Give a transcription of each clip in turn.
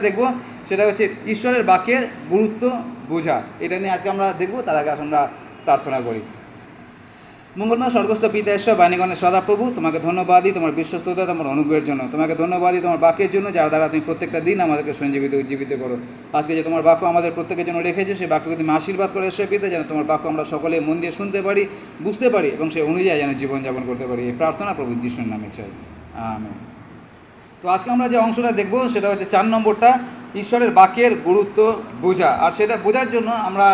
দেখব সেটা হচ্ছে ঈশ্বরের বাক্যের গুরুত্ব বোঝা। এটা নিয়ে আজকে আমরা দেখব। তার আগে আমরা প্রার্থনা করি। মঙ্গলময় স্বর্গস্থ পিতা ঈশ্বর বাণীগণের সদাপ্রভু, তোমাকে ধন্যবাদ দিই তোমার বিশ্বস্ততা, তোমার অনুগ্রহের জন্য। তোমাকে ধন্যবাদ দিই তোমার বাক্যের জন্য, যার দ্বারা তুমি প্রত্যেকটা দিন আমাদেরকে সঞ্জীবিত উজ্জীবিত করো। আজকে যে তোমার বাক্য আমাদের প্রত্যেকের জন্য রেখেছো, সেই বাক্যকে তুমি আশীর্বাদ করে ঈশ্বর পিতা, যেন তোমার বাক্য আমরা সকলে মন দিয়ে শুনতে পারি, বুঝতে পারি এবং সেই অনুযায়ী যেন জীবনযাপন করতে পারি। এই প্রার্থনা প্রভু যিশুর নামে চাই, আমেন। তো আজকে আমরা যে অংশটা দেখব সেটা হচ্ছে 4 নম্বরটা, ঈশ্বরের বাক্যের গুরুত্ব বোঝা। আর সেটা বোঝার জন্য আমরা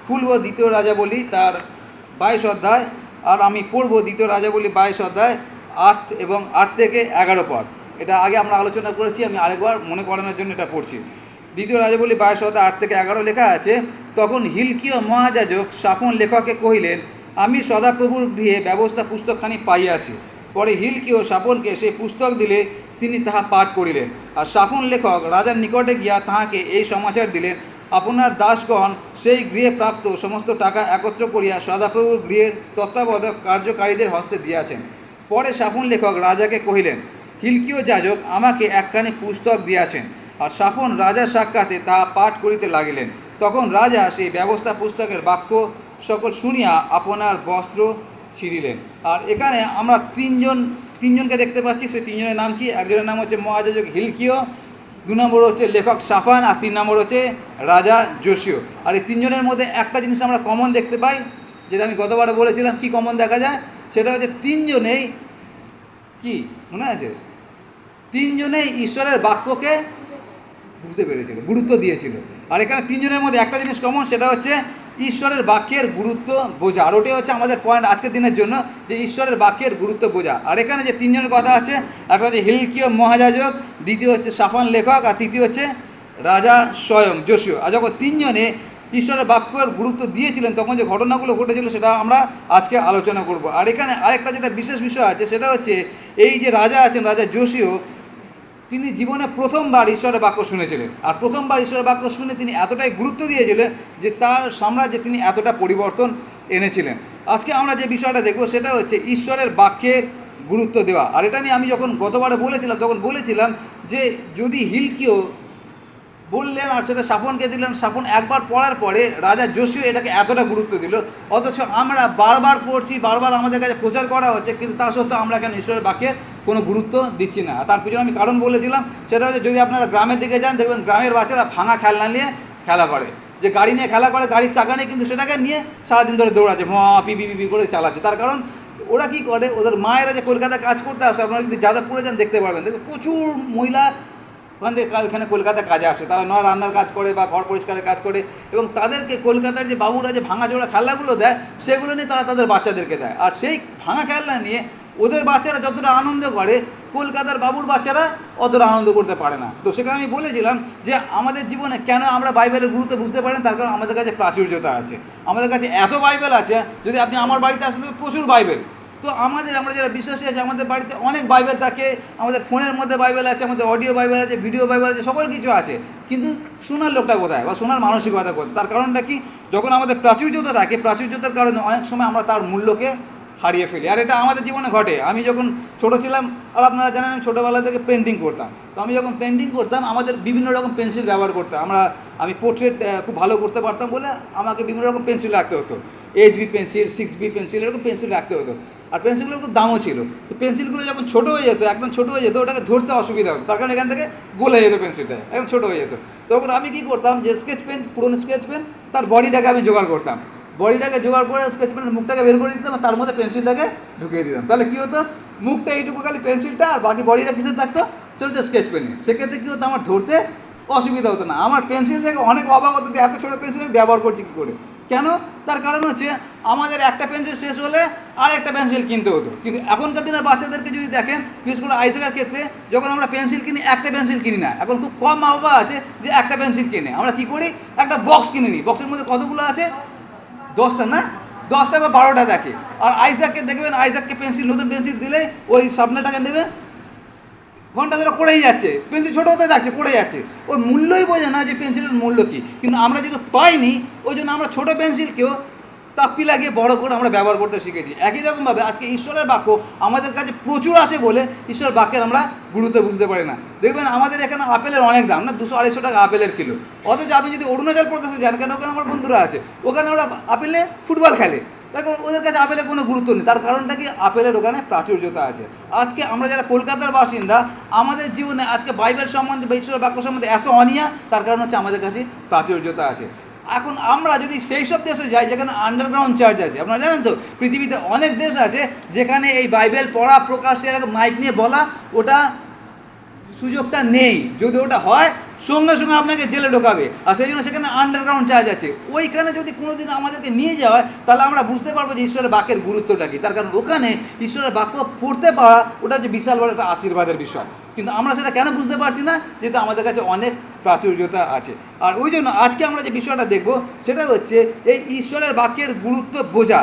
খুলব 2 রাজাবলী তার 22 অধ্যায়, আর আমি পড়ব 2 রাজাবলী 22 অধ্যায় 8 এবং 8 থেকে 11 পদ। এটা আগে আমরা আলোচনা করেছি, আমি আরেকবার মনে করানোর জন্য এটা পড়ছি। 2 রাজাবলী 22 অধ্যায় 8 থেকে 11 লেখা আছে, তখন হিলকীয় মহাযাজক শাফন লেখককে কহিলেন, আমি সদাপ্রভুর গৃহে ব্যবস্থা পুস্তকখানি পাইয়াছি। পরে হিলকীয় শাফনকে সেই পুস্তক দিলে তিনি তাহা পাঠ করিলেন। আর শাফন লেখক রাজার নিকটে গিয়া তাহাকে এই সমাচার দিলেন, আপনার দাসগণ সেই গৃহে প্রাপ্ত সমস্ত টাকা একত্র করিয়া সদাপ্রভুর গৃহের তত্ত্বাবধায়ক কার্যকারীদের হস্তে দিয়াছেন। পরে শাফন লেখক রাজাকে কহিলেন, হিলকীয় যাজক আমাকে একখানি পুস্তক দিয়াছেন। আর শাফন রাজার সাক্ষাতে তাহা পাঠ করিতে লাগিলেন। তখন রাজা সেই ব্যবস্থা পুস্তকের বাক্য সকল শুনিয়া আপনার বস্ত্র ছিঁড়িলেন। আর এখানে আমরা তিনজনকে দেখতে পাচ্ছি। সেই তিনজনের নাম কি? একজনের নাম হচ্ছে মহাযাজক হিলকীয়, 2 নম্বর হচ্ছে লেখক শাফান, আর 3 নম্বর হচ্ছে রাজা যোশীয়। আর এই তিনজনের মধ্যে একটা জিনিস আমরা কমন দেখতে পাই, যেটা আমি গতবারে বলেছিলাম। কি কমন দেখা যায়? সেটা হচ্ছে তিনজনেই কি মনে আছে? তিনজনেই ঈশ্বরের বাক্যকে বুঝতে পেরেছিল, গুরুত্ব দিয়েছিল। আর এখানে তিনজনের মধ্যে একটা জিনিস কমন, সেটা হচ্ছে ঈশ্বরের বাক্যের গুরুত্ব বোঝা। আর ওটাই হচ্ছে আমাদের পয়েন্ট আজকের দিনের জন্য, যে ঈশ্বরের বাক্যের গুরুত্ব বোঝা। আর এখানে যে তিনজনের কথা আছে, একটা হচ্ছে হিলকীয় মহাযাজক, দ্বিতীয় হচ্ছে শাফান লেখক, আর তৃতীয় হচ্ছে রাজা স্বয়ং যোশীয়। আর যখন তিনজনে ঈশ্বরের বাক্যের গুরুত্ব দিয়েছিলেন, তখন যে ঘটনাগুলো ঘটেছিল সেটা আমরা আজকে আলোচনা করব। আর এখানে আরেকটা যেটা বিশেষ বিষয় আছে, সেটা হচ্ছে এই যে রাজা আছেন, রাজা যোশীয়, তিনি জীবনে প্রথমবার ঈশ্বরের বাক্য শুনেছিলেন। আর প্রথমবার ঈশ্বরের বাক্য শুনে তিনি এতটাই গুরুত্ব দিয়েছিলেন যে তার সাম্রাজ্যে তিনি এতটা পরিবর্তন এনেছিলেন। আজকে আমরা যে বিষয়টা দেখব সেটা হচ্ছে ঈশ্বরের বাক্যের গুরুত্ব দেওয়া। আর এটা নিয়ে আমি যখন গতবারে বলেছিলাম, তখন বলেছিলাম যে যদি হিলকীয় বললেন আর সেটা শাফনকে দিলেন, শাফন একবার পড়ার পরে রাজা যোশীয় এটাকে এতটা গুরুত্ব দিল, অথচ আমরা বারবার পড়ছি, বারবার আমাদের কাছে প্রচার করা হচ্ছে, কিন্তু তা সত্ত্বেও আমরা কেন ঈশ্বরের বাক্যের কোনো গুরুত্ব দিচ্ছি না? তার পিছনে আমি কারণ বলেছিলাম, সেটা হচ্ছে যদি আপনারা গ্রামের দিকে যান, দেখবেন গ্রামের বাচ্চারা ভাঙা খেলনা নিয়ে খেলা করে, যে গাড়ি নিয়ে খেলা করে, গাড়ির চাকা নিয়ে, কিন্তু সেটাকে নিয়ে সারাদিন ধরে দৌড়াচ্ছে, পিপি পিপি করে চালাচ্ছে। তার কারণ ওরা কী করে, ওদের মায়েরা যে কলকাতায় কাজ করতে আসে, আপনারা যদি যাদবপুরে যান দেখতে পারবেন, দেখবেন প্রচুর মহিলা ওখান থেকে এখানে কলকাতায় কাজে আসে। তারা নয় রান্নার কাজ করে বা ঘর পরিষ্কারের কাজ করে, এবং তাদেরকে কলকাতার যে বাবুরা যে ভাঙা জোড়া খেলনাগুলো দেয়, সেগুলো নিয়ে তারা তাদের বাচ্চাদেরকে দেয়। আর সেই ভাঙা খেলনা নিয়ে ওদের বাচ্চারা যতটা আনন্দ করে, কলকাতার বাবুর বাচ্চারা অতটা আনন্দ করতে পারে না। তো সেখানে আমি বলেছিলাম যে আমাদের জীবনে কেন আমরা বাইবেলের গুরুত্ব বুঝতে পারেন, তার কারণ আমাদের কাছে প্রাচুর্যতা আছে। আমাদের কাছে এত বাইবেল আছে, যদি আপনি আমার বাড়িতে আসেন প্রচুর বাইবেল। তো আমরা যারা বিশ্বাসী আছে, আমাদের বাড়িতে অনেক বাইবেল থাকে, আমাদের ফোনের মধ্যে বাইবেল আছে, আমাদের অডিও বাইবেল আছে, ভিডিও বাইবেল আছে, সকল কিছু আছে। কিন্তু শোনার লোকটা কোথায়, বা শোনার মানসিকতা কোথায়? তার কারণটা কি? যখন আমাদের প্রাচুর্যতা থাকে, প্রাচুর্যতার কারণে অনেক সময় আমরা তার মূল্যকে হারিয়ে ফেলি। আর এটা আমাদের জীবনে ঘটে। আমি যখন ছোটো ছিলাম, আর আপনারা জানেন আমি ছোটোবেলা থেকে পেন্টিং করতাম, তো আমি যখন পেন্টিং করতাম আমাদের বিভিন্ন রকম পেন্সিল ব্যবহার করতাম। আমি পোর্ট্রেট খুব ভালো করতে পারতাম বলে আমাকে বিভিন্ন রকম পেন্সিল রাখতে হতো, HB পেন্সিল, 6B পেন্সিল, এরকম পেন্সিল রাখতে হতো। আর পেন্সিলগুলো খুব দামও ছিল। তো পেন্সিলগুলো যখন ছোটো হয়ে যেত, একদম ছোটো হয়ে যেত, ওটাকে ধরতে অসুবিধা হতো, তার কারণ এখান থেকে গলে যেত পেন্সিলটা, একদম ছোটো হয়ে যেত। তখন আমি কী করতাম, যে স্কেচ পেন, পুরোনো স্কেচ পেন, তার বডিটাকে আমি জোগাড় করতাম, বডিটাকে জোগাড় করে স্কেচ পেনের মুখটাকে বের করে দিতাম, তার মধ্যে পেন্সিলটাকে ঢুকিয়ে দিতাম। তাহলে কী হতো, মুখটা এইটুকু খালি পেন্সিলটা, আর বাকি বডিটা কিসে থাকতো, ছোটো ছোটো স্কেচ পেনে। সেক্ষেত্রে কী হতো, আমার ধরতে অসুবিধা হতো না। আমার পেন্সিল থেকে অনেক অবাক হতো যে এত ছোটো পেন্সিল আমি ব্যবহার করছি কী করে, কেন? তার কারণ হচ্ছে আমাদের একটা পেন্সিল শেষ হলে আর একটা পেন্সিল কিনতে হতো। কিন্তু এখনকার দিনের বাচ্চাদেরকে যদি দেখেন, বিশেষ করে আইসেকার ক্ষেত্রে, যখন আমরা পেন্সিল কিনি, একটা পেন্সিল কিনি না। এখন খুব কম মা বাবা আছে যে একটা পেন্সিল কিনে। আমরা কী করি, একটা বক্স কিনে নিই, বক্সের মধ্যে কতগুলো আছে, 10টা না, 10টা বা 12টা দেখে। আর আইসাককে দেখবেন, আইসাককে পেন্সিল, নতুন পেন্সিল দিলে ওই স্বপ্নটাকে নেবে, ঘন্টা ধরে পড়েই যাচ্ছে, পেন্সিল ছোটো হতে যাচ্ছে, পড়ে যাচ্ছে, ওর মূল্যই বোঝে না যে পেন্সিলের মূল্য কী। কিন্তু আমরা যেহেতু পাইনি, ওই জন্য আমরা ছোটো পেন্সিলকেও তাপ্পি লাগিয়ে বড় করে আমরা ব্যবহার করতে শিখেছি। একই রকমভাবে আজকে ঈশ্বরের বাক্য আমাদের কাছে প্রচুর আছে বলে ঈশ্বরের বাক্যের আমরা গুরুত্ব বুঝতে পারি না। দেখবেন আমাদের এখানে আপেলের অনেক দাম, না 200-250 টাকা আপেলের কিলো, অথচ আপনি যদি অরুণাচল প্রদেশে যান, কেন ওখানে আমার বন্ধুরা আছে, ওখানে ওরা আপেলে ফুটবল খেলে, তারপর ওদের কাছে আপেলের কোনো গুরুত্ব নেই। তার কারণটা কি? আপেলের ওখানে প্রাচুর্যতা আছে। আজকে আমরা যারা কলকাতার বাসিন্দা, আমাদের জীবনে আজকে বাইবেল সম্বন্ধে বা ঈশ্বরের বাক্য সম্বন্ধে এত অনিয়া, তার কারণ হচ্ছে আমাদের কাছে প্রাচুর্যতা আছে। এখন আমরা যদি সেই সব দেশে যাই যেখানে আন্ডারগ্রাউন্ড চার্চ আছে, আপনারা জানেন তো পৃথিবীতে অনেক দেশ আছে যেখানে এই বাইবেল পড়া, প্রকাশে মাইক নিয়ে বলা, ওটা সুযোগটা নেই। যদি ওটা হয় সঙ্গে সঙ্গে আপনাকে জেলে ঢোকাবে, আর সেই জন্য সেখানে আন্ডারগ্রাউন্ড চার্জ আছে। ওইখানে যদি কোনো দিন আমাদেরকে নিয়ে যাওয়া হয়, তাহলে আমরা বুঝতে পারবো যে ঈশ্বরের বাক্যের গুরুত্বটা কী। তার কারণ ওখানে ঈশ্বরের বাক্য পড়তে পারা ওটা হচ্ছে বিশাল বড় একটা আশীর্বাদের বিষয়। কিন্তু আমরা সেটা কেন বুঝতে পারছি না? যেহেতু আমাদের কাছে অনেক প্রাচুর্যতা আছে। আর ওই জন্য আজকে আমরা যে বিষয়টা দেখব সেটা হচ্ছে এই ঈশ্বরের বাক্যের গুরুত্ব বোঝা।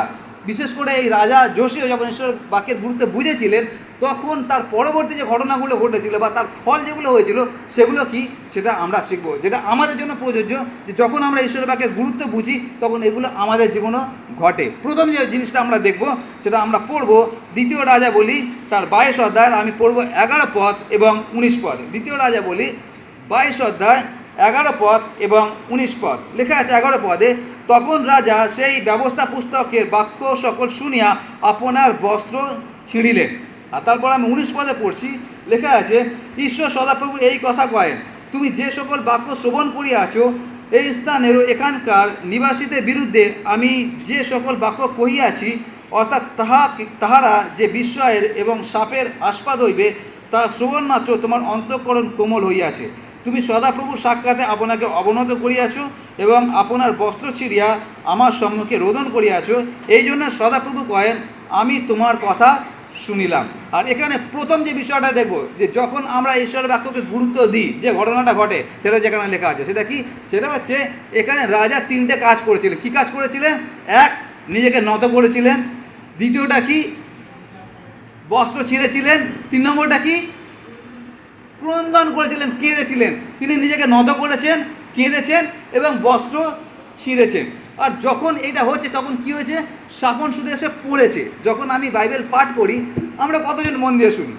বিশেষ করে এই রাজা যোশীয় যখন ঈশ্বরের বাক্যের গুরুত্ব বুঝেছিলেন, তখন তার পরবর্তী যে ঘটনাগুলো ঘটেছিল বা তার ফল যেগুলো হয়েছিল সেগুলো কি, সেটা আমরা শিখব, যেটা আমাদের জন্য প্রযোজ্য। যে যখন আমরা ঈশ্বরের বাক্যের গুরুত্ব বুঝি, তখন এগুলো আমাদের জীবনেও ঘটে। প্রথম যে জিনিসটা আমরা দেখব সেটা আমরা পড়ব 2 রাজাবলী তার 22 অধ্যায়। আমি পড়ব 11 পদ এবং 19 পদ। 2 রাজাবলী 22 অধ্যায় 11 পদ এবং 19 পদ। লেখা আছে 11 পদে, তখন রাজা সেই ব্যবস্থা পুস্তকের বাক্য সকল শুনিয়া আপনার বস্ত্র ছিঁড়িলেন। আর তারপর আমি 19 পদে পড়ছি, লেখা আছে, ঈশ্বর সদাপ্রভু এই কথা কয়েন, তুমি যে সকল বাক্য শ্রবণ করিয়াছ এই স্থানেরও এখানকার নিবাসীদের বিরুদ্ধে আমি যে সকল বাক্য কহিয়াছি, অর্থাৎ তাহারা যে বিস্ময়ের এবং শাপের আস্পাদ হইবে, তা শ্রবণ মাত্র তোমার অন্তঃকরণ কোমল হইয়াছে। তুমি সদাপ্রভুর সাক্ষাতে আপনাকে অবনত করিয়াছ এবং আপনার বস্ত্র ছিঁড়িয়া আমার সম্মুখে রোদন করিয়াছ। এই জন্য সদাপ্রভু কয়েন, আমি তোমার কথা শুনিলাম। আর এখানে প্রথম যে বিষয়টা দেখব, যে যখন আমরা ঈশ্বরের বাক্যকে গুরুত্ব দিই, যে ঘটনাটা ঘটে সেটা যেখানে লেখা আছে সেটা কি, সেটা হচ্ছে এখানে রাজা 3টে কাজ করেছিলেন। কি কাজ করেছিলেন? 1, নিজেকে নত করেছিলেন। দ্বিতীয়টা কি? বস্ত্র ছিঁড়েছিলেন। 3 নম্বরটা কি? ক্রন্দন করেছিলেন, কেঁদেছিলেন। তিনি নিজেকে নত করেছেন, কেঁদেছেন এবং বস্ত্র ছিঁড়েছেন। আর যখন এটা হচ্ছে তখন কি হয়েছে? শাপন শুধু এসে পড়েছে। যখন আমি বাইবেল পাঠ করি, আমরা কতজন মন দিয়ে শুনি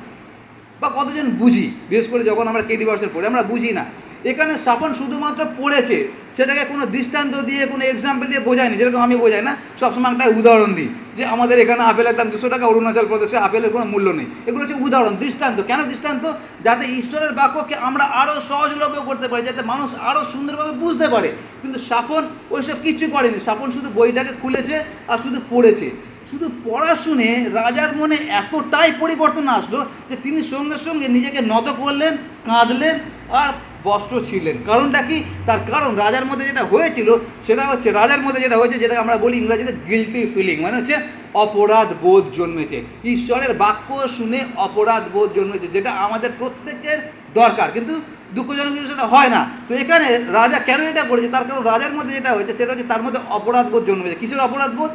বা কতজন বুঝি? বিশেষ করে যখন আমরা কেডি ভার্সের পড়ি আমরা বুঝি না। এখানে শাপন শুধুমাত্র পড়েছে, সেটাকে কোনো দৃষ্টান্ত দিয়ে, কোনো এক্সাম্পল দিয়ে বোঝায়নি। যেরকম আমি বোঝাই না, সবসময় একটা উদাহরণ দিই যে আমাদের এখানে আপেলের দাম 200 টাকা, অরুণাচল প্রদেশে আপেলের কোনো মূল্য নেই। এগুলো হচ্ছে উদাহরণ, দৃষ্টান্ত। কেন দৃষ্টান্ত? যাতে ঈশ্বরের বাক্যকে আমরা আরও সহজলভ্য করতে পারি, যাতে মানুষ আরও সুন্দরভাবে বুঝতে পারে। কিন্তু শাপন ওইসব কিচ্ছু করেনি। শাপন শুধু বইটাকে খুলেছে আর শুধু পড়েছে। শুধু পড়া শুনে রাজার মনে এতটাই পরিবর্তন আসলো যে তিনি সঙ্গে সঙ্গে নিজেকে নত করলেন, কাঁদলেন আর বস্ত্র ছিলেন। কারণটা কি? তার কারণ রাজার মধ্যে যেটা হয়েছিল সেটা হচ্ছে, রাজার মধ্যে যেটা হয়েছে, যেটা আমরা বলি ইংরাজিতে গিল্টি ফিলিং, মানে হচ্ছে অপরাধ বোধ জন্মেছে। ঈশ্বরের বাক্য শুনে অপরাধ বোধ জন্মেছে, যেটা আমাদের প্রত্যেকের দরকার, কিন্তু দুঃখজনক জিনিস সেটা হয় না। তো এখানে রাজা কেন এটা করেছে? তার কারণ রাজার মধ্যে যেটা হয়েছে সেটা হচ্ছে তার মধ্যে অপরাধ বোধ জন্মেছে। কিসের অপরাধ বোধ?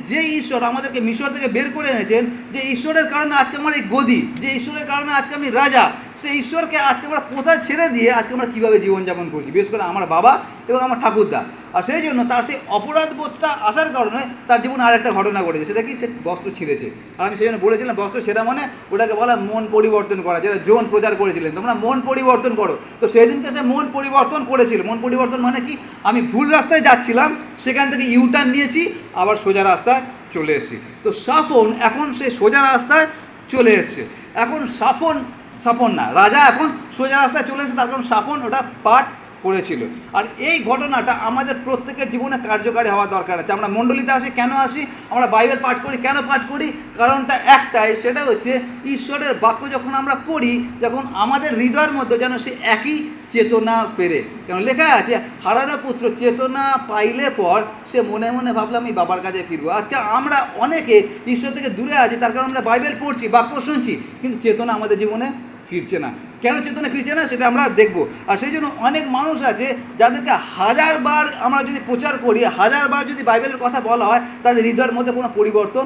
যে ঈশ্বর আমাদেরকে মিশর থেকে বের করে এনেছেন, যে ঈশ্বরের কারণে আজকে আমার এই গদি, যে ঈশ্বরের কারণে আজকে আমি রাজা, সেই ঈশ্বরকে আজকে আমরা কোথায় ছেড়ে দিয়ে আজকে আমরা কীভাবে জীবনযাপন করছি, বিশেষ করে আমার বাবা এবং আমার ঠাকুরদা। আর সেই জন্য তার সেই অপরাধ বোধটা আসার কারণে তার জীবনে আর একটা ঘটনা ঘটেছে। সেটা কি? সে বস্ত্র ছিঁড়েছে। আর আমি সেই জন্য বলেছিলাম বস্ত্র ছেঁড়া মানে ওটাকে বলা মন পরিবর্তন করা, যেটা জন প্রচার করেছিলেন, তোমরা মন পরিবর্তন করো। তো সেদিনকে সে মন পরিবর্তন করেছিল। মন পরিবর্তন মানে কি? আমি ভুল রাস্তায় যাচ্ছিলাম, সেখান থেকে ইউটার্ন নিয়েছি, আবার সোজা রাস্তায় চলে এসেছি। তো শাপন এখন সে সোজা রাস্তায় চলে এসছে। এখন শাপন না, রাজা এখন সোজা রাস্তায় চলে এসেছে, তার কারণ শাপন ওটা পাঠ করেছিল। আর এই ঘটনাটা আমাদের প্রত্যেকের জীবনে কার্যকারী হওয়া দরকার আছে। আমরা মণ্ডলীতে আসি কেন আসি? আমরা বাইবেল পাঠ করি কেন পাঠ করি? কারণটা একটাই, সেটা হচ্ছে ঈশ্বরের বাক্য যখন আমরা পড়ি, যখন আমাদের হৃদয়ের মধ্যে যেন সে একই চেতনা পেরে। কেন লেখা আছে, হারানো পুত্র চেতনা পাইলে পর সে মনে মনে ভাবলাম আমি বাবার কাছে ফিরবো। আজকে আমরা অনেকে ঈশ্বর থেকে দূরে আছি, তার কারণ আমরা বাইবেল পড়ছি, বাক্য শুনছি, কিন্তু চেতনা আমাদের জীবনে ফিরছে না। কেন চেতনা ফিরছে না সেটা আমরা দেখব। আর সেই জন্য অনেক মানুষ আছে যাদেরকে 1000 বার আমরা যদি প্রচার করি, 1000 বার যদি বাইবেলের কথা বলা হয়, তাদের হৃদয়ের মধ্যে কোনো পরিবর্তন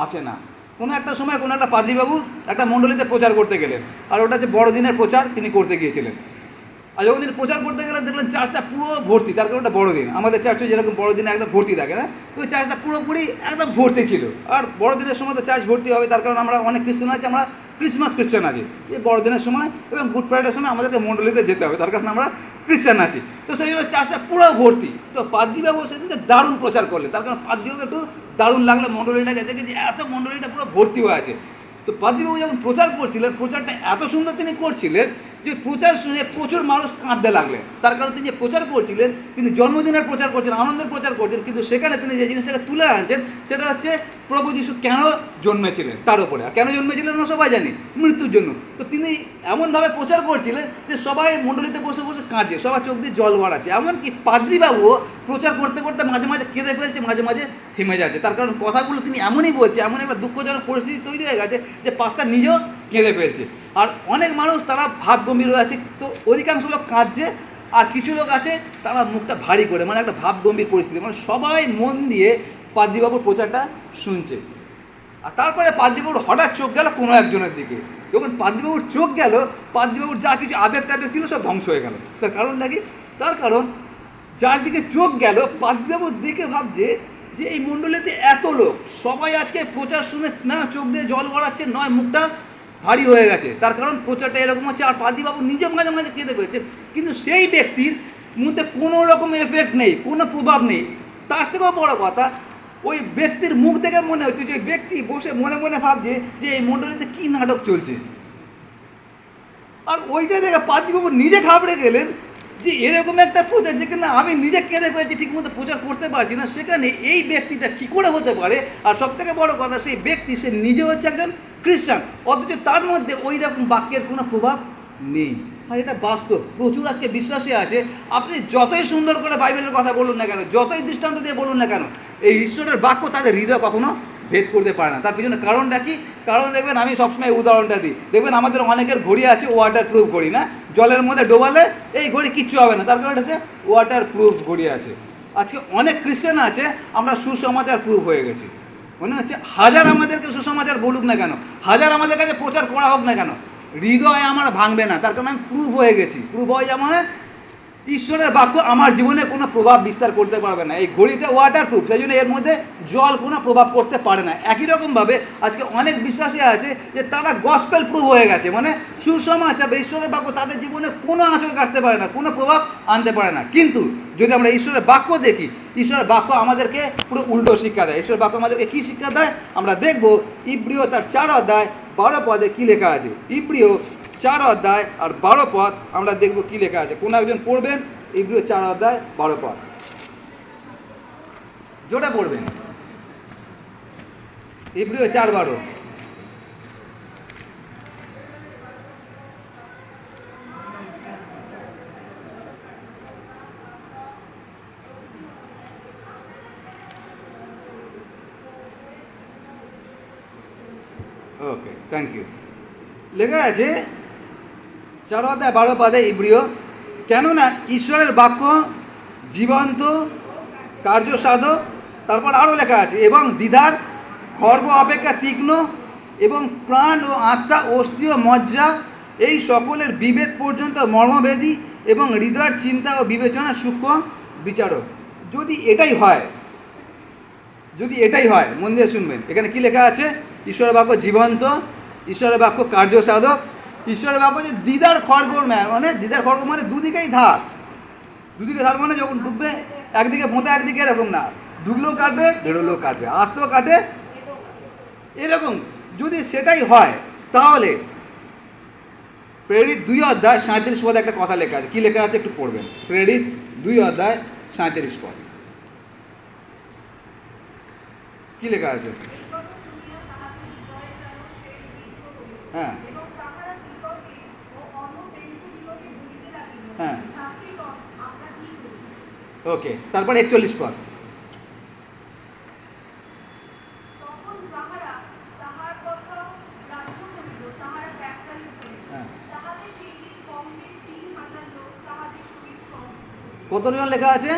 আসে না। কোনো একটা সময় কোনো একটা পাদ্রীবাবু একটা মণ্ডলীতে প্রচার করতে গেলেন, আর ওটা হচ্ছে বড়দিনের প্রচার তিনি করতে গিয়েছিলেন। আর যখন তিনি প্রচার করতে গেলেন দেখলেন চার্চটা পুরো ভর্তি, তার কারণ ওটা বড়দিন, আমাদের চার্চে যেরকম বড়দিনে একদম ভর্তি থাকে না, তো ওই চার্চটা পুরোপুরি একদম ভর্তি ছিল। আর বড়দিনের সময় তো চার্চ ভর্তি হবে, তার কারণ আমরা অনেক খ্রিস্টান আছি, আমরা ক্রিসমাস খ্রিস্টান আছি, এই বড়দিনের সময় এবং গুড ফ্রাইডের সময় আমাদেরকে মণ্ডলীতে যেতে হবে, তার কারণ আমরা খ্রিস্টান আছি। তো সেই জন্য চার্চটা পুরো ভর্তি। তো পাদ্রীবাবু সেদিনকে দারুণ প্রচার করলেন, তার কারণ পাদ্রীবাবু একটু দারুণ লাগলো মণ্ডলীটাকে দেখে যে এত মণ্ডলীটা পুরো ভর্তি হয়ে আছে। তো পাদ্রীবাবু যখন প্রচার করছিলেন, প্রচারটা এত সুন্দর তিনি করছিলেন যে প্রচার শুনে প্রচুর মানুষ কাঁদতে লাগলেন। তার কারণ তিনি যে প্রচার করছিলেন, তিনি জন্মদিনের প্রচার করছেন, আনন্দের প্রচার করছেন, কিন্তু সেখানে তিনি যে জিনিসটাকে তুলে আনছেন সেটা হচ্ছে প্রভু যিশু কেন জন্মেছিলেন তার উপরে। আর কেন জন্মেছিলেন আমরা সবাই জানি, মৃত্যুর জন্য। তো তিনি এমনভাবে প্রচার করছিলেন যে সবাই মণ্ডলীতে বসে বসে কাঁদছে, সবার চোখ দিয়ে জল গড়াচ্ছে। এমনকি পাদ্রীবাবুও প্রচার করতে করতে মাঝে মাঝে কেঁদে ফেলছে, মাঝে মাঝে থেমে যাচ্ছে। তার কারণ কথাগুলো তিনি এমনই বলছে, এমন একটা দুঃখজনক পরিস্থিতি তৈরি হয়ে গেছে যে পাস্টার নিজেও কেঁদে ফেলছে। আর অনেক মানুষ তারা ভাবগম্ভীর হয়ে আছে, তো অধিকাংশ লোক কাঁদছে, আর কিছু লোক আছে তারা মুখটা ভারী করে, মানে একটা ভাবগম্ভীর পরিস্থিতি, মানে সবাই মন দিয়ে পাদ্রীবাবুর প্রচারটা শুনছে। আর তারপরে পাদ্রীবাবুর হঠাৎ চোখ গেল কোনো একজনের দিকে। যখন পাদ্রীবাবুর চোখ গেল, পাদ্রীবাবুর যা কিছু আবেগ টাবেগ ছিল সব ধ্বংস হয়ে গেল। তার কারণ নাকি, তার কারণ যার দিকে চোখ গেল পাদ্রীবাবুর দিকে ভাবছে যে এই মণ্ডলীতে এত লোক, সবাই আজকে প্রচার শুনে না চোখ দিয়ে জল গড়াচ্ছে, নয় মুখটা ভারী হয়ে গেছে। তার কারণ প্রচারটা এরকম হচ্ছে। আর পাদ্রীবাবু নিজে মাঝে মাঝে কেঁদে পেয়েছে, কিন্তু সেই ব্যক্তির মধ্যে কোনো রকম এফেক্ট নেই, কোনো প্রভাব নেই। তার থেকেও বড় কথা, ওই ব্যক্তির মুখ দেখে মনে হচ্ছে যে ওই ব্যক্তি বসে মনে মনে ভাবছে যে এই মণ্ডলীতে কী নাটক চলছে। আর ওইটা দেখে পাদ্রীবাবু নিজে ঘাবড়ে গেলেন যে এরকম একটা প্রচার যেখানে আমি নিজে কেঁদে পেয়েছি, ঠিকমতো প্রচার করতে পারছি না, সেখানে এই ব্যক্তিটা কী করে হতে পারে। আর সবথেকে বড় কথা, সেই ব্যক্তি সে নিজে হচ্ছে একজন খ্রিস্টান, অথচ তার মধ্যে ওই রকম বাক্যের কোনো প্রভাব নেই। আর এটা বাস্তব। প্রচুর আজকে বিশ্বাসী আছে, আপনি যতই সুন্দর করে বাইবেলের কথা বলুন না কেন, যতই দৃষ্টান্ত দিয়ে বলুন না কেন, এই ঈশ্বরের বাক্য তাদের হৃদয় কখনো ভেদ করতে পারে না। তার পিছনে কারণটা কি? কারণ দেখবেন, আমি সবসময় উদাহরণটা দিই, দেখবেন আমাদের অনেকের ঘড়ি আছে ওয়াটার প্রুফ ঘড়ি, না জলের মধ্যে ডোবালে এই ঘড়ি কিচ্ছু হবে না, তার কারণ হচ্ছে ওয়াটার প্রুফ ঘড়ি আছে। আজকে অনেক খ্রিস্টান আছে আমরা সুসমাচার প্রুফ হয়ে গেছি। মনে হচ্ছে হাজার আমাদেরকে সুসমাচার বলুক না কেন, হাজার আমাদের কাছে প্রচার করা হোক না কেন, হৃদয় আমার ভাঙবে না, তার কারণ আমি প্রুফ হয়ে গেছি। প্রুফ হয়ে যাওয়া মানে ঈশ্বরের বাক্য আমার জীবনে কোনো প্রভাব বিস্তার করতে পারবে না। এই ঘড়িটা ওয়াটার প্রুফ, সেই জন্য এর মধ্যে জল কোনো প্রভাব করতে পারে না। একই রকমভাবে আজকে অনেক বিশ্বাসী আছে যে তারা গসপেল প্রুফ হয়ে গেছে, মানে সুসমাচার বা ঈশ্বরের বাক্য তাদের জীবনে কোনো আঁচড় কাটতে পারে না, কোনো প্রভাব আনতে পারে না। কিন্তু যদি আমরা ঈশ্বরের বাক্য দেখি, ঈশ্বরের বাক্য আমাদেরকে পুরো উল্টো শিক্ষা দেয়। ঈশ্বরের বাক্য আমাদেরকে কী শিক্ষা দেয় আমরা দেখব। ইব্রিয় তার 4 অধ্যায় 12 পদে কী লেখা আছে। ইব্রিয় 4 অধ্যায় আর 12 পদ আমরা দেখব কী লেখা আছে। কোনো একজন পড়বেন ইব্রিয় 4 অধ্যায় 12 পদ, জোটা পড়বেন। ইব্রিয় 4:12। ওকে, থ্যাংক ইউ। লেখা আছে 4 অধ্যায় 12 পদে ইব্রিয়, কেননা ঈশ্বরের বাক্য জীবন্ত, কার্যসাধক, তারপর আরও লেখা আছে, এবং দ্বিধার খড়গ অপেক্ষা তীক্ষ্ণ, এবং প্রাণ ও আত্মা, অস্থি ও মজ্জা, এই সকলের বিভেদ পর্যন্ত মর্মভেদী, এবং হৃদয়ের চিন্তা ও বিবেচনা সূক্ষ্ম বিচারক। যদি এটাই হয়, যদি এটাই হয়, মন দিয়ে শুনবেন, এখানে কী লেখা আছে? ঈশ্বরের বাক্য জীবন্ত, ঈশ্বরের বাক্য কার্যসাধক, ঈশ্বরের বাক্য যে দ্বিধার খড়গ, মানে দ্বিধার খড়গ মানে দুদিকেই ধার, দুদিকে ধার মানে যখন ডুববে একদিকে পোঁতা একদিকে, এরকম না, ডুবলেও কাটবে বেরোলেও কাটবে, আসতেও কাটে, এরকম। যদি সেটাই হয় তাহলে প্রেরিত 2 অধ্যায় 37 পদে একটা কথা লেখা আছে। কী লেখা আছে একটু পড়বেন। প্রেরিত 2 অধ্যায় 37 পদ কী লেখা আছে? হ্যাঁ হ্যাঁ, ওকে। তারপর 41 পদ। কতজন লেখা আছে?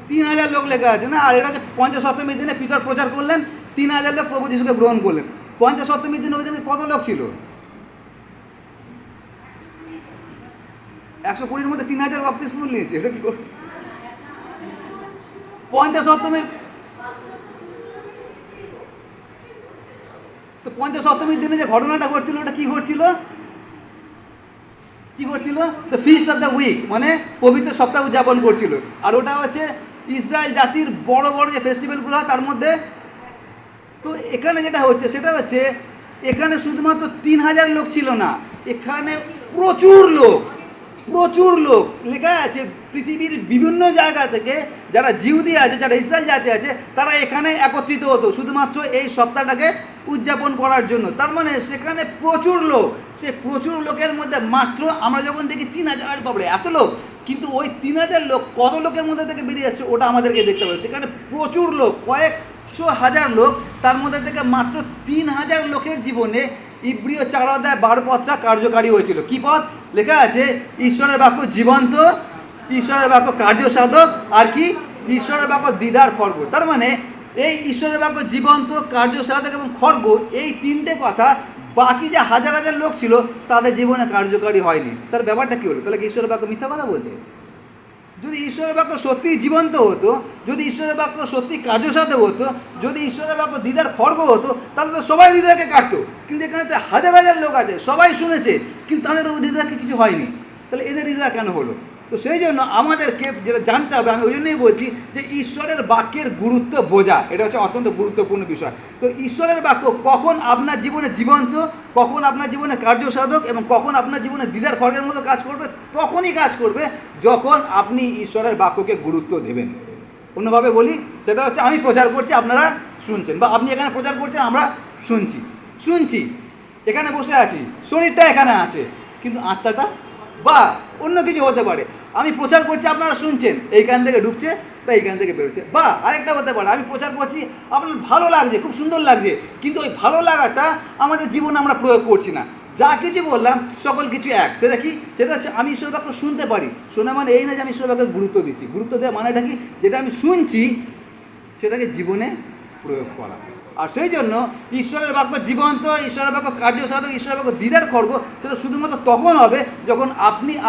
3000 লোক লেখা আছে না। আর এটা হচ্ছে পঞ্চসপ্তমীর দিনে পিতর প্রচার করলেন, 3000 লোক প্রভু যিশুকে গ্রহণ করলেন। পঞ্চসপ্তমীর দিনে ওই দিনে কত লোক ছিল? 120-র মধ্যে 3000 বাপ্তিস্ম নিয়েছে, এটা কি করে? 50 সপ্তমীর, তো 50 সপ্তমীর দিনে যে ঘটনাটা ঘটছিল ওটা কি ঘটছিল? The feast of the week, মানে পবিত্র সপ্তাহ উদযাপন করছিল। আর ওটা হচ্ছে ইসরায়েল জাতির বড় বড় যে ফেস্টিভ্যালগুলো হয় তার মধ্যে। তো এখানে যেটা হচ্ছে সেটা হচ্ছে এখানে শুধুমাত্র 3000 লোক ছিল না, এখানে প্রচুর লোক লেখা আছে পৃথিবীর বিভিন্ন জায়গা থেকে যারা জিহুদি আছে, যারা ইসরায়েল জাতি আছে, তারা এখানে একত্রিত হতো শুধুমাত্র এই সপ্তাহটাকে উদযাপন করার জন্য। তার মানে সেখানে প্রচুর লোক, সেই প্রচুর লোকের মধ্যে মাত্র আমরা যখন দেখি 3000, বাবরে এত লোক, কিন্তু ওই 3000 লোক কত লোকের মধ্যে থেকে বেরিয়ে আসছে ওটা আমাদেরকে দেখতে হবে। সেখানে প্রচুর লোক, কয়েকশো হাজার লোক, তার মধ্যে থেকে মাত্র 3000 লোকের জীবনে ইব্রিয় 4:12 পদটা কার্যকারী হয়েছিল। কি পদ? লেখা আছে ঈশ্বরের বাক্য জীবন্ত, ঈশ্বরের বাক্য কার্যসাধক, আর কি? ঈশ্বরের বাক্য দিদার খড়গ। তার মানে এই ঈশ্বরের বাক্য জীবন্ত, কার্যসাধক এবং খড়গ, এই তিনটে কথা বাকি যে হাজার হাজার লোক ছিল তাদের জীবনে কার্যকারী হয়নি। তার ব্যাপারটা কী হলো? তাহলে কি ঈশ্বরের বাক্য মিথ্যা কথা বলছে? যদি ঈশ্বরের বাক্য সত্যি জীবন্ত হতো, যদি ঈশ্বরের বাক্য সত্যি কার্যসাধক হতো, যদি ঈশ্বরের বাক্য দিদার খড়গ হতো, তাহলে তো সবাই হৃদয়কে কাটতো। কিন্তু এখানে তো হাজার হাজার লোক আছে, সবাই শুনেছে, কিন্তু তাদের হৃদয়কে কিছু হয়নি। তাহলে এদের হৃদয় কেন হলো? তো সেই জন্য আমাদেরকে যেটা জানতে হবে, আমি ওই জন্যই বলছি যে ঈশ্বরের বাক্যের গুরুত্ব বোঝা, এটা হচ্ছে অত্যন্ত গুরুত্বপূর্ণ বিষয়। তো ঈশ্বরের বাক্য কখন আপনার জীবনে জীবন্ত, কখন আপনার জীবনে কার্যসাধক এবং কখন আপনার জীবনে দিদার খড়গের মতো কাজ করবে, তখনই কাজ করবে যখন আপনি ঈশ্বরের বাক্যকে গুরুত্ব দেবেন। অন্যভাবে বলি, সেটা হচ্ছে আমি প্রচার করছি, আপনারা শুনছেন, বা আপনি এখানে প্রচার করছেন, আমরা শুনছি, এখানে বসে আছি, শরীরটা এখানে আছে, কিন্তু আত্মাটা বা অন্য কিছু হতে পারে। আমি প্রচার করছি, আপনারা শুনছেন, এইখান থেকে ঢুকছে বা এইখান থেকে বেরোচ্ছে। বা আরেকটা হতে পারে, আমি প্রচার করছি, আপনার ভালো লাগছে, খুব সুন্দর লাগছে, কিন্তু ওই ভালো লাগাটা আমাদের জীবনে আমরা প্রয়োগ করছি না। যা কিছু বললাম সকল কিছু এক। সেটা কি? সেটা হচ্ছে আমি ঈশ্বর বাক্য শুনতে পারি, শোনা মানে এই না যে আমি ঈশ্বর বাক্যে গুরুত্ব দিচ্ছি। গুরুত্ব দেওয়া মানেটা কি? যেটা আমি শুনছি সেটাকে জীবনে প্রয়োগ করা। আর সেই জন্য ঈশ্বরের বাক্য জীবন্ত, ঈশ্বরের বাক্য কার্যসাধক, ঈশ্বরের বাক্য দিদার খড়গ, সেটা শুধুমাত্র তখন হবে যখন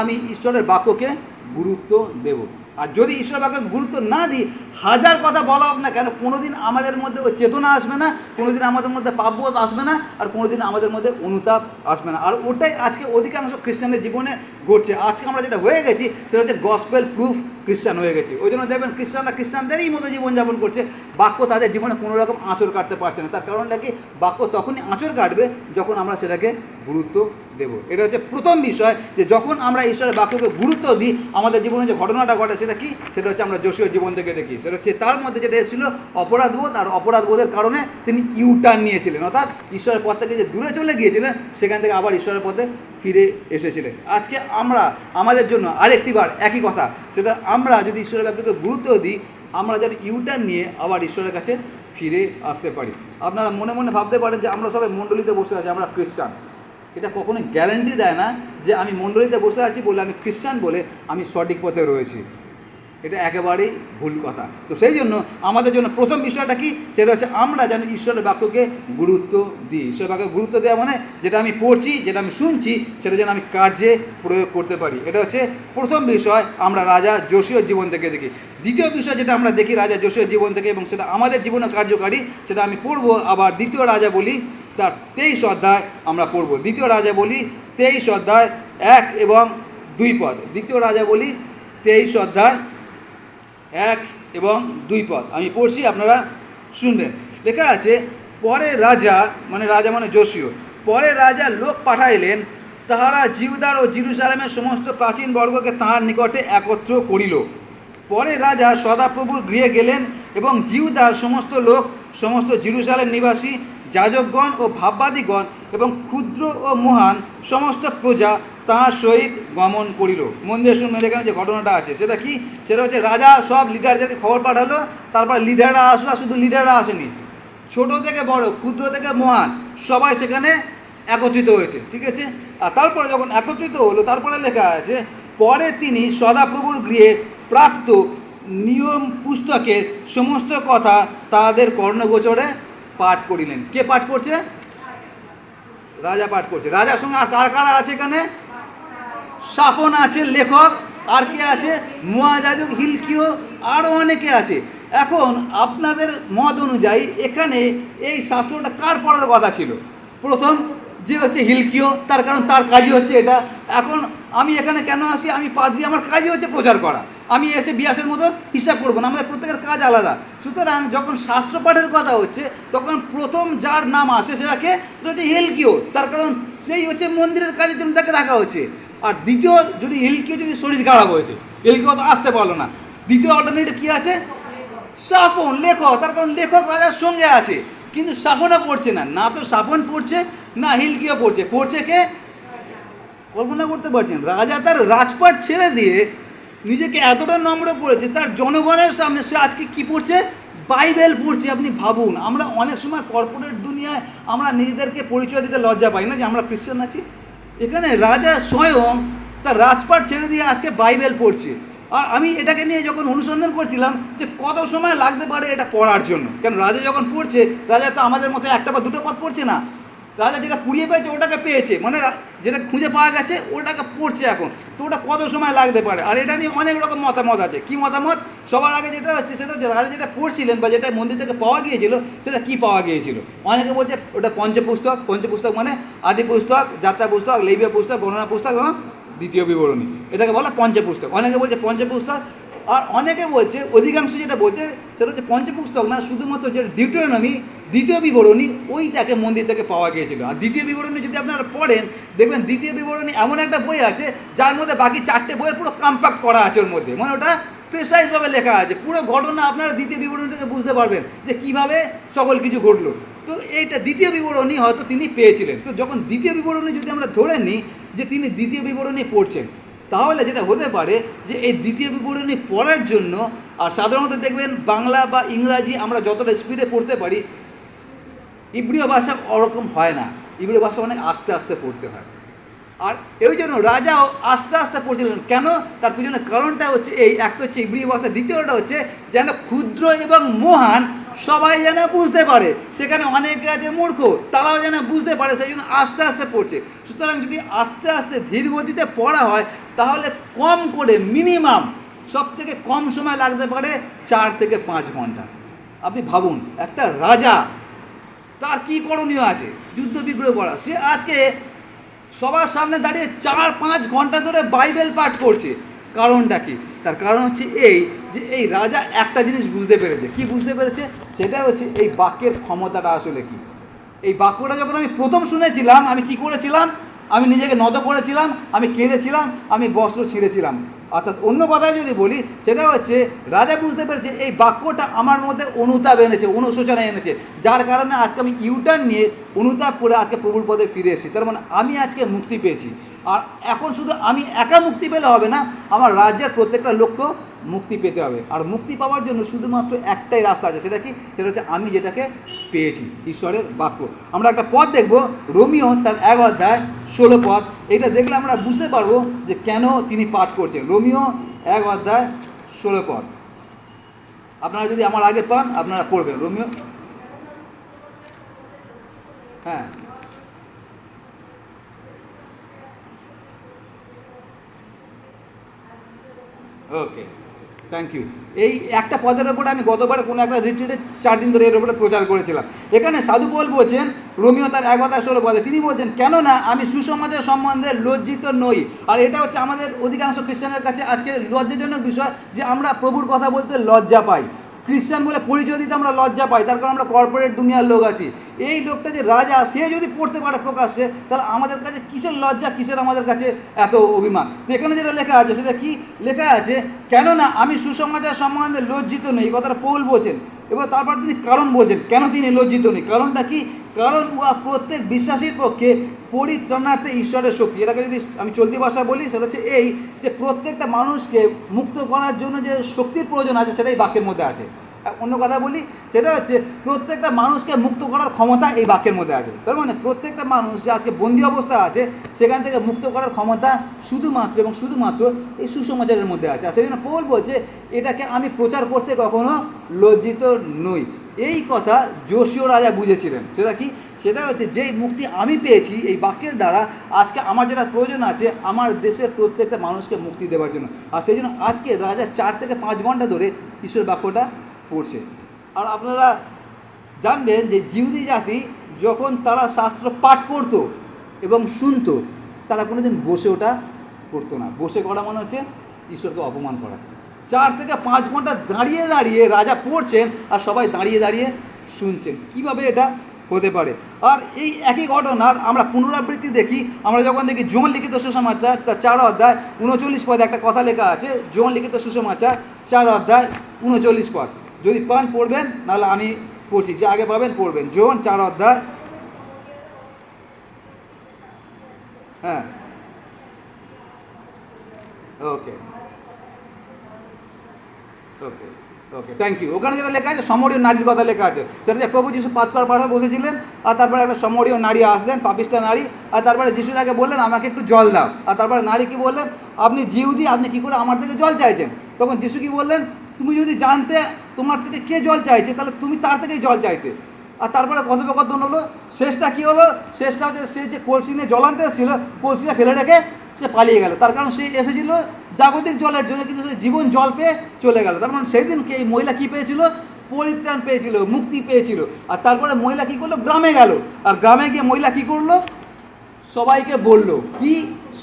আমি ঈশ্বরের বাক্যকে গুরুত্ব দেব। আর যদি ঈশ্বরের বাক্যকে গুরুত্ব না দিই, হাজার কথা বলা হোক না কেন, কোনোদিন আমাদের মধ্যে ওই চেতনা আসবে না, কোনোদিন আমাদের মধ্যে পাপবোধ আসবে না, আর কোনোদিন আমাদের মধ্যে অনুতাপ আসবে না। আর ওটাই আজকে অধিকাংশ খ্রিস্টানদের জীবনে ঘটছে। আজকে আমরা যেটা হয়ে গেছি সেটা হচ্ছে গসপেল প্রুফ খ্রিস্টান হয়ে গেছি। ওই জন্য দেখবেন খ্রিস্টানরা খ্রিস্টানদেরই মতো জীবনযাপন করছে, বাক্য তাদের জীবনে কোনো রকম আঁচড় কাটতে পারছে না। তার কারণটা কি? বাক্য তখনই আঁচড় কাটবে যখন আমরা সেটাকে গুরুত্ব দেব। এটা হচ্ছে প্রথম বিষয়, যে যখন আমরা ঈশ্বরের বাক্যকে গুরুত্ব দিই, আমাদের জীবনে যে ঘটনাটা ঘটে সেটা কি? সেটা হচ্ছে আমরা যোশীয় জীবন থেকে দেখি। সেটা হচ্ছে তার মধ্যে যেটা এসেছিল অপরাধবোধ, আর অপরাধবোধের কারণে তিনি ইউটার্ন নিয়েছিলেন, অর্থাৎ ঈশ্বরের পথ থেকে যে দূরে চলে গিয়েছিলেন সেখান থেকে আবার ঈশ্বরের পথে ফিরে এসেছিলেন। আজকে আমরা আমাদের জন্য আরেকটিবার একই কথা, সেটা আমরা যদি ঈশ্বরের বাক্যকে গুরুত্ব দিই, আমরা যেন ইউটার্ন নিয়ে আবার ঈশ্বরের কাছে ফিরে আসতে পারি। আপনারা মনে মনে ভাবতে পারেন যে আমরা সবাই মণ্ডলীতে বসে আছি, আমরা খ্রিস্টান। এটা কখনোই গ্যারান্টি দেয় না যে আমি মণ্ডলীতে বসে আছি বলে, আমি খ্রিস্টান বলে আমি সঠিক পথে রয়েছি। এটা একেবারেই ভুল কথা। তো সেই জন্য আমাদের জন্য প্রথম বিষয়টা কি? সেটা হচ্ছে আমরা যেন ঈশ্বরের বাক্যকে গুরুত্ব দিই। ঈশ্বরের বাক্যকে গুরুত্ব দেওয়া মানে যেটা আমি পড়ছি, যেটা আমি শুনছি, সেটা যেন আমি কার্যে প্রয়োগ করতে পারি। এটা হচ্ছে প্রথম বিষয়, আমরা রাজা যোশীয় জীবন থেকে দেখি। দ্বিতীয় বিষয় যেটা আমরা দেখি রাজা যোশীয় জীবন থেকে, এবং সেটা আমাদের জীবনে কার্যকারী, সেটা আমি পড়বো আবার দ্বিতীয় রাজা বলি তার 23 অধ্যায় আমরা পড়ব। দ্বিতীয় রাজা বলি 23 অধ্যায় 1 এবং 2 পদ। দ্বিতীয় রাজা বলি 23 অধ্যায় 1 এবং 2 পদ আমি পড়ছি, আপনারা শুনবেন। লেখা আছে, পরে রাজা মানে যোশীয়, পরে রাজা লোক পাঠাইলেন, তাহারা জিহুদার ও জেরুজালেমের সমস্ত প্রাচীন বর্গকে তাহার নিকটে একত্র করিল। পরে রাজা সদাপ্রভুর গৃহে গেলেন, এবং জিহুদার সমস্ত লোক, সমস্ত জেরুজালেম নিবাসী, যাজকগণ ও ভাববাদীগণ এবং ক্ষুদ্র ও মহান সমস্ত প্রজা তাঁর সহিত গমন করিল। মন দিয়ে শুনবেন, এখানে যে ঘটনাটা আছে সেটা কি? সেটা হচ্ছে রাজা সব লিডারদেরকে খবর পাঠালো, তারপর লিডাররা আসলো। শুধু লিডাররা আসেনি, ছোট থেকে বড়, ক্ষুদ্র থেকে মহান, সবাই সেখানে একত্রিত হয়েছে, ঠিক আছে? আর তারপরে যখন একত্রিত হলো, তারপরে লেখা আছে, পরে তিনি সদাপ্রভুর গৃহে প্রাপ্ত নিয়ম পুস্তকের সমস্ত কথা তাদের কর্ণগোচরে পাঠ করিলেন। কে পাঠ করছে? রাজা পাঠ করছে। রাজার সঙ্গে আর কারা কারা আছে এখানে? শাপন আছে লেখক, আর কে আছে মহাযাজক হিলকিও, আরও অনেকে আছে। এখন আপনাদের মত অনুযায়ী এখানে এই শাস্ত্রটা কার পড়ার কথা ছিল? প্রথম যে হচ্ছে হিলকিও, তার কারণ তার কাজই হচ্ছে এটা। এখন আমি এখানে কেন আসি? আমি পাদ্রী, আমার কাজই হচ্ছে প্রচার করা। আমি এসে বিয়াসের মতো হিসাব করবো না, আমাদের প্রত্যেকের কাজ আলাদা। সুতরাং যখন শাস্ত্র পাঠের কথা হচ্ছে তখন প্রথম যার নাম আসে সেটাকে, সেটা হচ্ছে হিলকিও, তার কারণ সেই হচ্ছে মন্দিরের কাজের জন্য তাকে রাখা হচ্ছে। আর দ্বিতীয়, যদি হিলকিও যদি শরীর খারাপ হয়েছে, হিলকিও তো আসতে পারলো না, দ্বিতীয় অল্টারনেটিভ কী আছে? শাপন লেখক, তার কারণ লেখক রাজার সঙ্গে আছে, কিন্তু শাপনও পড়ছে না, না তো শাপন পড়ছে না হিলকিও পড়ছে, পড়ছে কে? কল্পনা করতে পারছেন, রাজা তার রাজপাট ছেড়ে দিয়ে নিজেকে এতটা নম্র করেছে, তার জনগণের সামনে সে আজকে কি পড়ছে? বাইবেল পড়ছে। আপনি ভাবুন, আমরা অনেক সময় কর্পোরেট দুনিয়ায় আমরা নিজেদেরকে পরিচয় দিতে লজ্জা পাই না যে আমরা খ্রিস্টান আছি। এখানে রাজা স্বয়ং তার রাজপাট ছেড়ে দিয়ে আজকে বাইবেল পড়ছে। আর আমি এটাকে নিয়ে যখন অনুসন্ধান করছিলাম যে কত সময় লাগতে পারে এটা পড়ার জন্য, কেন রাজা যখন পড়ছে, রাজা তো আমাদের মতো একটা বা দুটো পথ পড়ছে না, রাজা যেটা কুড়িয়ে পেয়েছে ওটাকে পেয়েছে, মানে যেটা খুঁজে পাওয়া গেছে ওটাকে পড়ছে এখন। তো ওটা কত সময় লাগতে পারে? আর এটা নিয়ে অনেক রকম মতামত আছে। কি মতামত? সবার আগে যেটা হচ্ছে সেটা হচ্ছে রাজা যেটা পড়ছিলেন বা যেটা মন্দির থেকে পাওয়া গিয়েছিল সেটা কি পাওয়া গিয়েছিল। অনেকে বলছে ওটা পঞ্চপুস্তক, পঞ্চপুস্তক মানে আদি পুস্তক, যাত্রা পুস্তক, লেবীয় পুস্তক, গণনা পুস্তক এবং দ্বিতীয় বিবরণী, এটাকে বলা পঞ্চপুস্তক। অনেকে বলছে পঞ্চপুস্তক, আর অনেকে বলছে, অধিকাংশ যেটা বলছে সেটা হচ্ছে পঞ্চপুস্তক না, শুধুমাত্র যে ডিউটেরোনমি দ্বিতীয় বিবরণী ওইটাকে মন্দির থেকে পাওয়া গিয়েছিল। আর দ্বিতীয় বিবরণী যদি আপনারা পড়েন দেখবেন দ্বিতীয় বিবরণী এমন একটা বই আছে যার মধ্যে বাকি চারটে বইয়ের পুরো কম্প্যাক্ট করা আছে ওর মধ্যে, মানে ওটা প্রেসাইজভাবে লেখা আছে, পুরো ঘটনা আপনারা দ্বিতীয় বিবরণী থেকে বুঝতে পারবেন যে কীভাবে সকল কিছু ঘটলো। তো এইটা দ্বিতীয় বিবরণী হয়তো তিনি পেয়েছিলেন। তো যখন দ্বিতীয় বিবরণী যদি আমরা ধরে নিই যে তিনি দ্বিতীয় বিবরণী পড়ছেন, তাহলে যেটা হতে পারে যে এই দ্বিতীয় বিবরণী পড়ার জন্য, আর সাধারণত দেখবেন বাংলা বা ইংরাজি আমরা যতটা স্পিডে পড়তে পারি, ইব্রিয় ভাষা ওরকম হয় না, ইব্রিয় ভাষা অনেক আস্তে আস্তে পড়তে হয়। আর এই জন্য রাজাও আস্তে আস্তে পড়ছিলেন। কেন? তার পিছনে কারণটা হচ্ছে এই, একটা হচ্ছে ইব্রিয় ভাষা, দ্বিতীয়টা হচ্ছে যেন ক্ষুদ্র এবং মহান সবাই যেন বুঝতে পারে, সেখানে অনেকে আছে মূর্খ, তারাও যেন বুঝতে পারে, সেই জন্য আস্তে আস্তে পড়ছে। সুতরাং যদি আস্তে আস্তে ধীর গতিতে পড়া হয় তাহলে কম করে মিনিমাম সব থেকে কম সময় লাগতে পারে 4 থেকে 5 ঘন্টা। আপনি ভাবুন, একটা রাজা, তার কী করণীয় আছে? যুদ্ধ বিগ্রহ করা। সে আজকে সবার সামনে দাঁড়িয়ে 4-5 ঘন্টা ধরে বাইবেল পাঠ করছে। কারণটা কি? তার কারণ হচ্ছে এই যে এই রাজা একটা জিনিস বুঝতে পেরেছে। কি বুঝতে পেরেছে? সেটা হচ্ছে এই বাক্যের ক্ষমতাটা আসলে কি। এই বাক্যটা যখন আমি প্রথম শুনেছিলাম, আমি কি করেছিলাম? আমি নিজেকে নত করেছিলাম, আমি কেঁদেছিলাম, আমি বস্ত্র ছিঁড়েছিলাম। অর্থাৎ অন্য কথায় যদি বলি সেটা হচ্ছে রাজা বুঝতে পেরেছে এই বাক্যটা আমার মধ্যে অনুতাপ এনেছে, অনুশোচনা এনেছে, যার কারণে আজকে আমি ইউটার্ন নিয়ে অনুতাপ করে আজকে প্রভুর পদে ফিরে এসেছি। তার মানে আমি আজকে মুক্তি পেয়েছি। আর এখন শুধু আমি একা মুক্তি পেলে হবে না, আমার রাজ্যের প্রত্যেকটা লোককেও মুক্তি পেতে হবে। আর মুক্তি পাওয়ার জন্য শুধুমাত্র একটাই রাস্তা আছে, সেটা কি? সেটা হচ্ছে আমি যেটাকে পেয়েছি, ঈশ্বরের বাক্য। আমরা একটা পদ দেখব, রোমিও তার 1 অধ্যায় 16 পদ। এটা দেখলে আমরা বুঝতে পারবো যে কেন তিনি পাঠ করছেন। রোমিও 1 অধ্যায় 16 পদ। আপনারা যদি আমার আগে পান আপনারা পড়বেন। রোমিও, হ্যাঁ, ওকে, থ্যাংক ইউ। এই একটা পদের ওপরে আমি গতবার কোনো একটা রিট্রিটে 4 দিন ধরে এর উপরে প্রচার করেছিলাম। এখানে সাধু পৌল বলছেন, রোমিও তার 1 অধ্যায় 16 পদে, তিনি বলছেন, কেননা আমি সুসমাচার সম্বন্ধে লজ্জিত নই। আর এটা হচ্ছে আমাদের অধিকাংশ খ্রিস্টানের কাছে আজকে লজ্জাজনক বিষয় যে আমরা প্রভুর কথা বলতে লজ্জা পাই, খ্রিস্টান বলে পরিচয় দিতে আমরা লজ্জা পাই, তার কারণ আমরা কর্পোরেট দুনিয়ার লোক আছি। এই লোকটা যে রাজা, সে যদি পড়তে পারে প্রকাশ্যে, তাহলে আমাদের কাছে কিসের লজ্জা, কিসের আমাদের কাছে এত অভিমান? তো এখানে যেটা লেখা আছে সেটা কি লেখা আছে? কেননা আমি সুসমাচার সম্বন্ধে লজ্জিত নই, এই কথাটা পৌল বলছেন। এবার তারপর তিনি কারণ বলছেন কেন তিনি লজ্জিত নেই। কারণটা কি? কারণ উহা প্রত্যেক বিশ্বাসীর পক্ষে পরিত্রাণার্থে ঈশ্বরের শক্তি। এটাকে যদি আমি চলতি ভাষায় বলি সেটা হচ্ছে এই যে প্রত্যেকটা মানুষকে মুক্ত করার জন্য যে শক্তির প্রয়োজন আছে সেটাই বাক্যের মধ্যে আছে। অন্য কথা বলি সেটা হচ্ছে প্রত্যেকটা মানুষকে মুক্ত করার ক্ষমতা এই বাক্যের মধ্যে আছে। তার মানে প্রত্যেকটা মানুষ যে আজকে বন্দি অবস্থা আছে সেখান থেকে মুক্ত করার ক্ষমতা শুধুমাত্র এবং শুধুমাত্র এই সুসমাচারের মধ্যে আছে। আর সেই জন্য পৌল বলছে এটাকে আমি প্রচার করতে কখনো লজ্জিত নই। এই কথা যোশীয় রাজা বুঝেছিলেন। সেটা কি? সেটা হচ্ছে যেই মুক্তি আমি পেয়েছি এই বাক্যের দ্বারা, আজকে আমার যেটা প্রয়োজন আছে আমার দেশের প্রত্যেকটা মানুষকে মুক্তি দেওয়ার জন্য। আর সেই জন্য আজকে রাজা 4 থেকে 5 ঘন্টা ধরে ঈশ্বর বাক্যটা পড়ছে। আর আপনারা জানবেন যে জিহুদি জাতি যখন তারা শাস্ত্র পাঠ করতো এবং শুনতো, তারা কোনোদিন বসে ওটা করতো না। বসে করা মানে হচ্ছে ঈশ্বরকে অপমান করা। 4 থেকে 5 ঘন্টা দাঁড়িয়ে দাঁড়িয়ে রাজা পড়ছেন আর সবাই দাঁড়িয়ে দাঁড়িয়ে শুনছেন। কিভাবে এটা হতে পারে? আর এই একই ঘটনার আমরা পুনরাবৃত্তি দেখি। আমরা যখন দেখি যোহন লিখিত সুসমাচার তার 4 অধ্যায় 39 পদে একটা কথা লেখা আছে। যোহন লিখিত সুসমাচার 4 অধ্যায় 39 পদ। যদি পান পড়বেন, নাহলে আমি পড়ছি, যে আগে পাবেন পড়বেন। যোহন 4 অধ্যায়, হ্যাঁ, ওকে ওকে ওকে, থ্যাংক ইউ। ওখানে যেটা লেখা আছে সমরীয় নারীর কথা লেখা আছে, সেটা যে প্রভু যিশু পাতকার পাড়ে বসেছিলেন, আর তারপরে একটা সমরীয় নারী আসলেন, পাপিষ্ঠা নারী, আর তারপরে যিশু তাকে বললেন আমাকে একটু জল দাও। আর তারপরে নারী কি বললেন, আপনি জিহুদি, আপনি কি করে আমার থেকে জল চাইছেন? তখন যিশু কি বললেন, তুমি যদি জানতে তোমার থেকে কে জল চাইছে, তাহলে তুমি তার থেকেই জল চাইতে। আর তারপরে কথোপকথন হলো। শেষটা কী হলো? শেষটা হচ্ছে সে যে কলসি নিয়ে জল আনতে এসেছিল, কলসিটা ফেলে রেখে সে পালিয়ে গেল। তার কারণ সে এসেছিল জাগতিক জলের জন্য, কিন্তু সে জীবন জল পেয়ে চলে গেল। তার মানে সেই দিনকে এই মহিলা কী পেয়েছিল? পরিত্রাণ পেয়েছিল, মুক্তি পেয়েছিল। আর তারপরে মহিলা কী করলো? গ্রামে গেল। আর গ্রামে গিয়ে মহিলা কী করলো? সবাইকে বলল, কি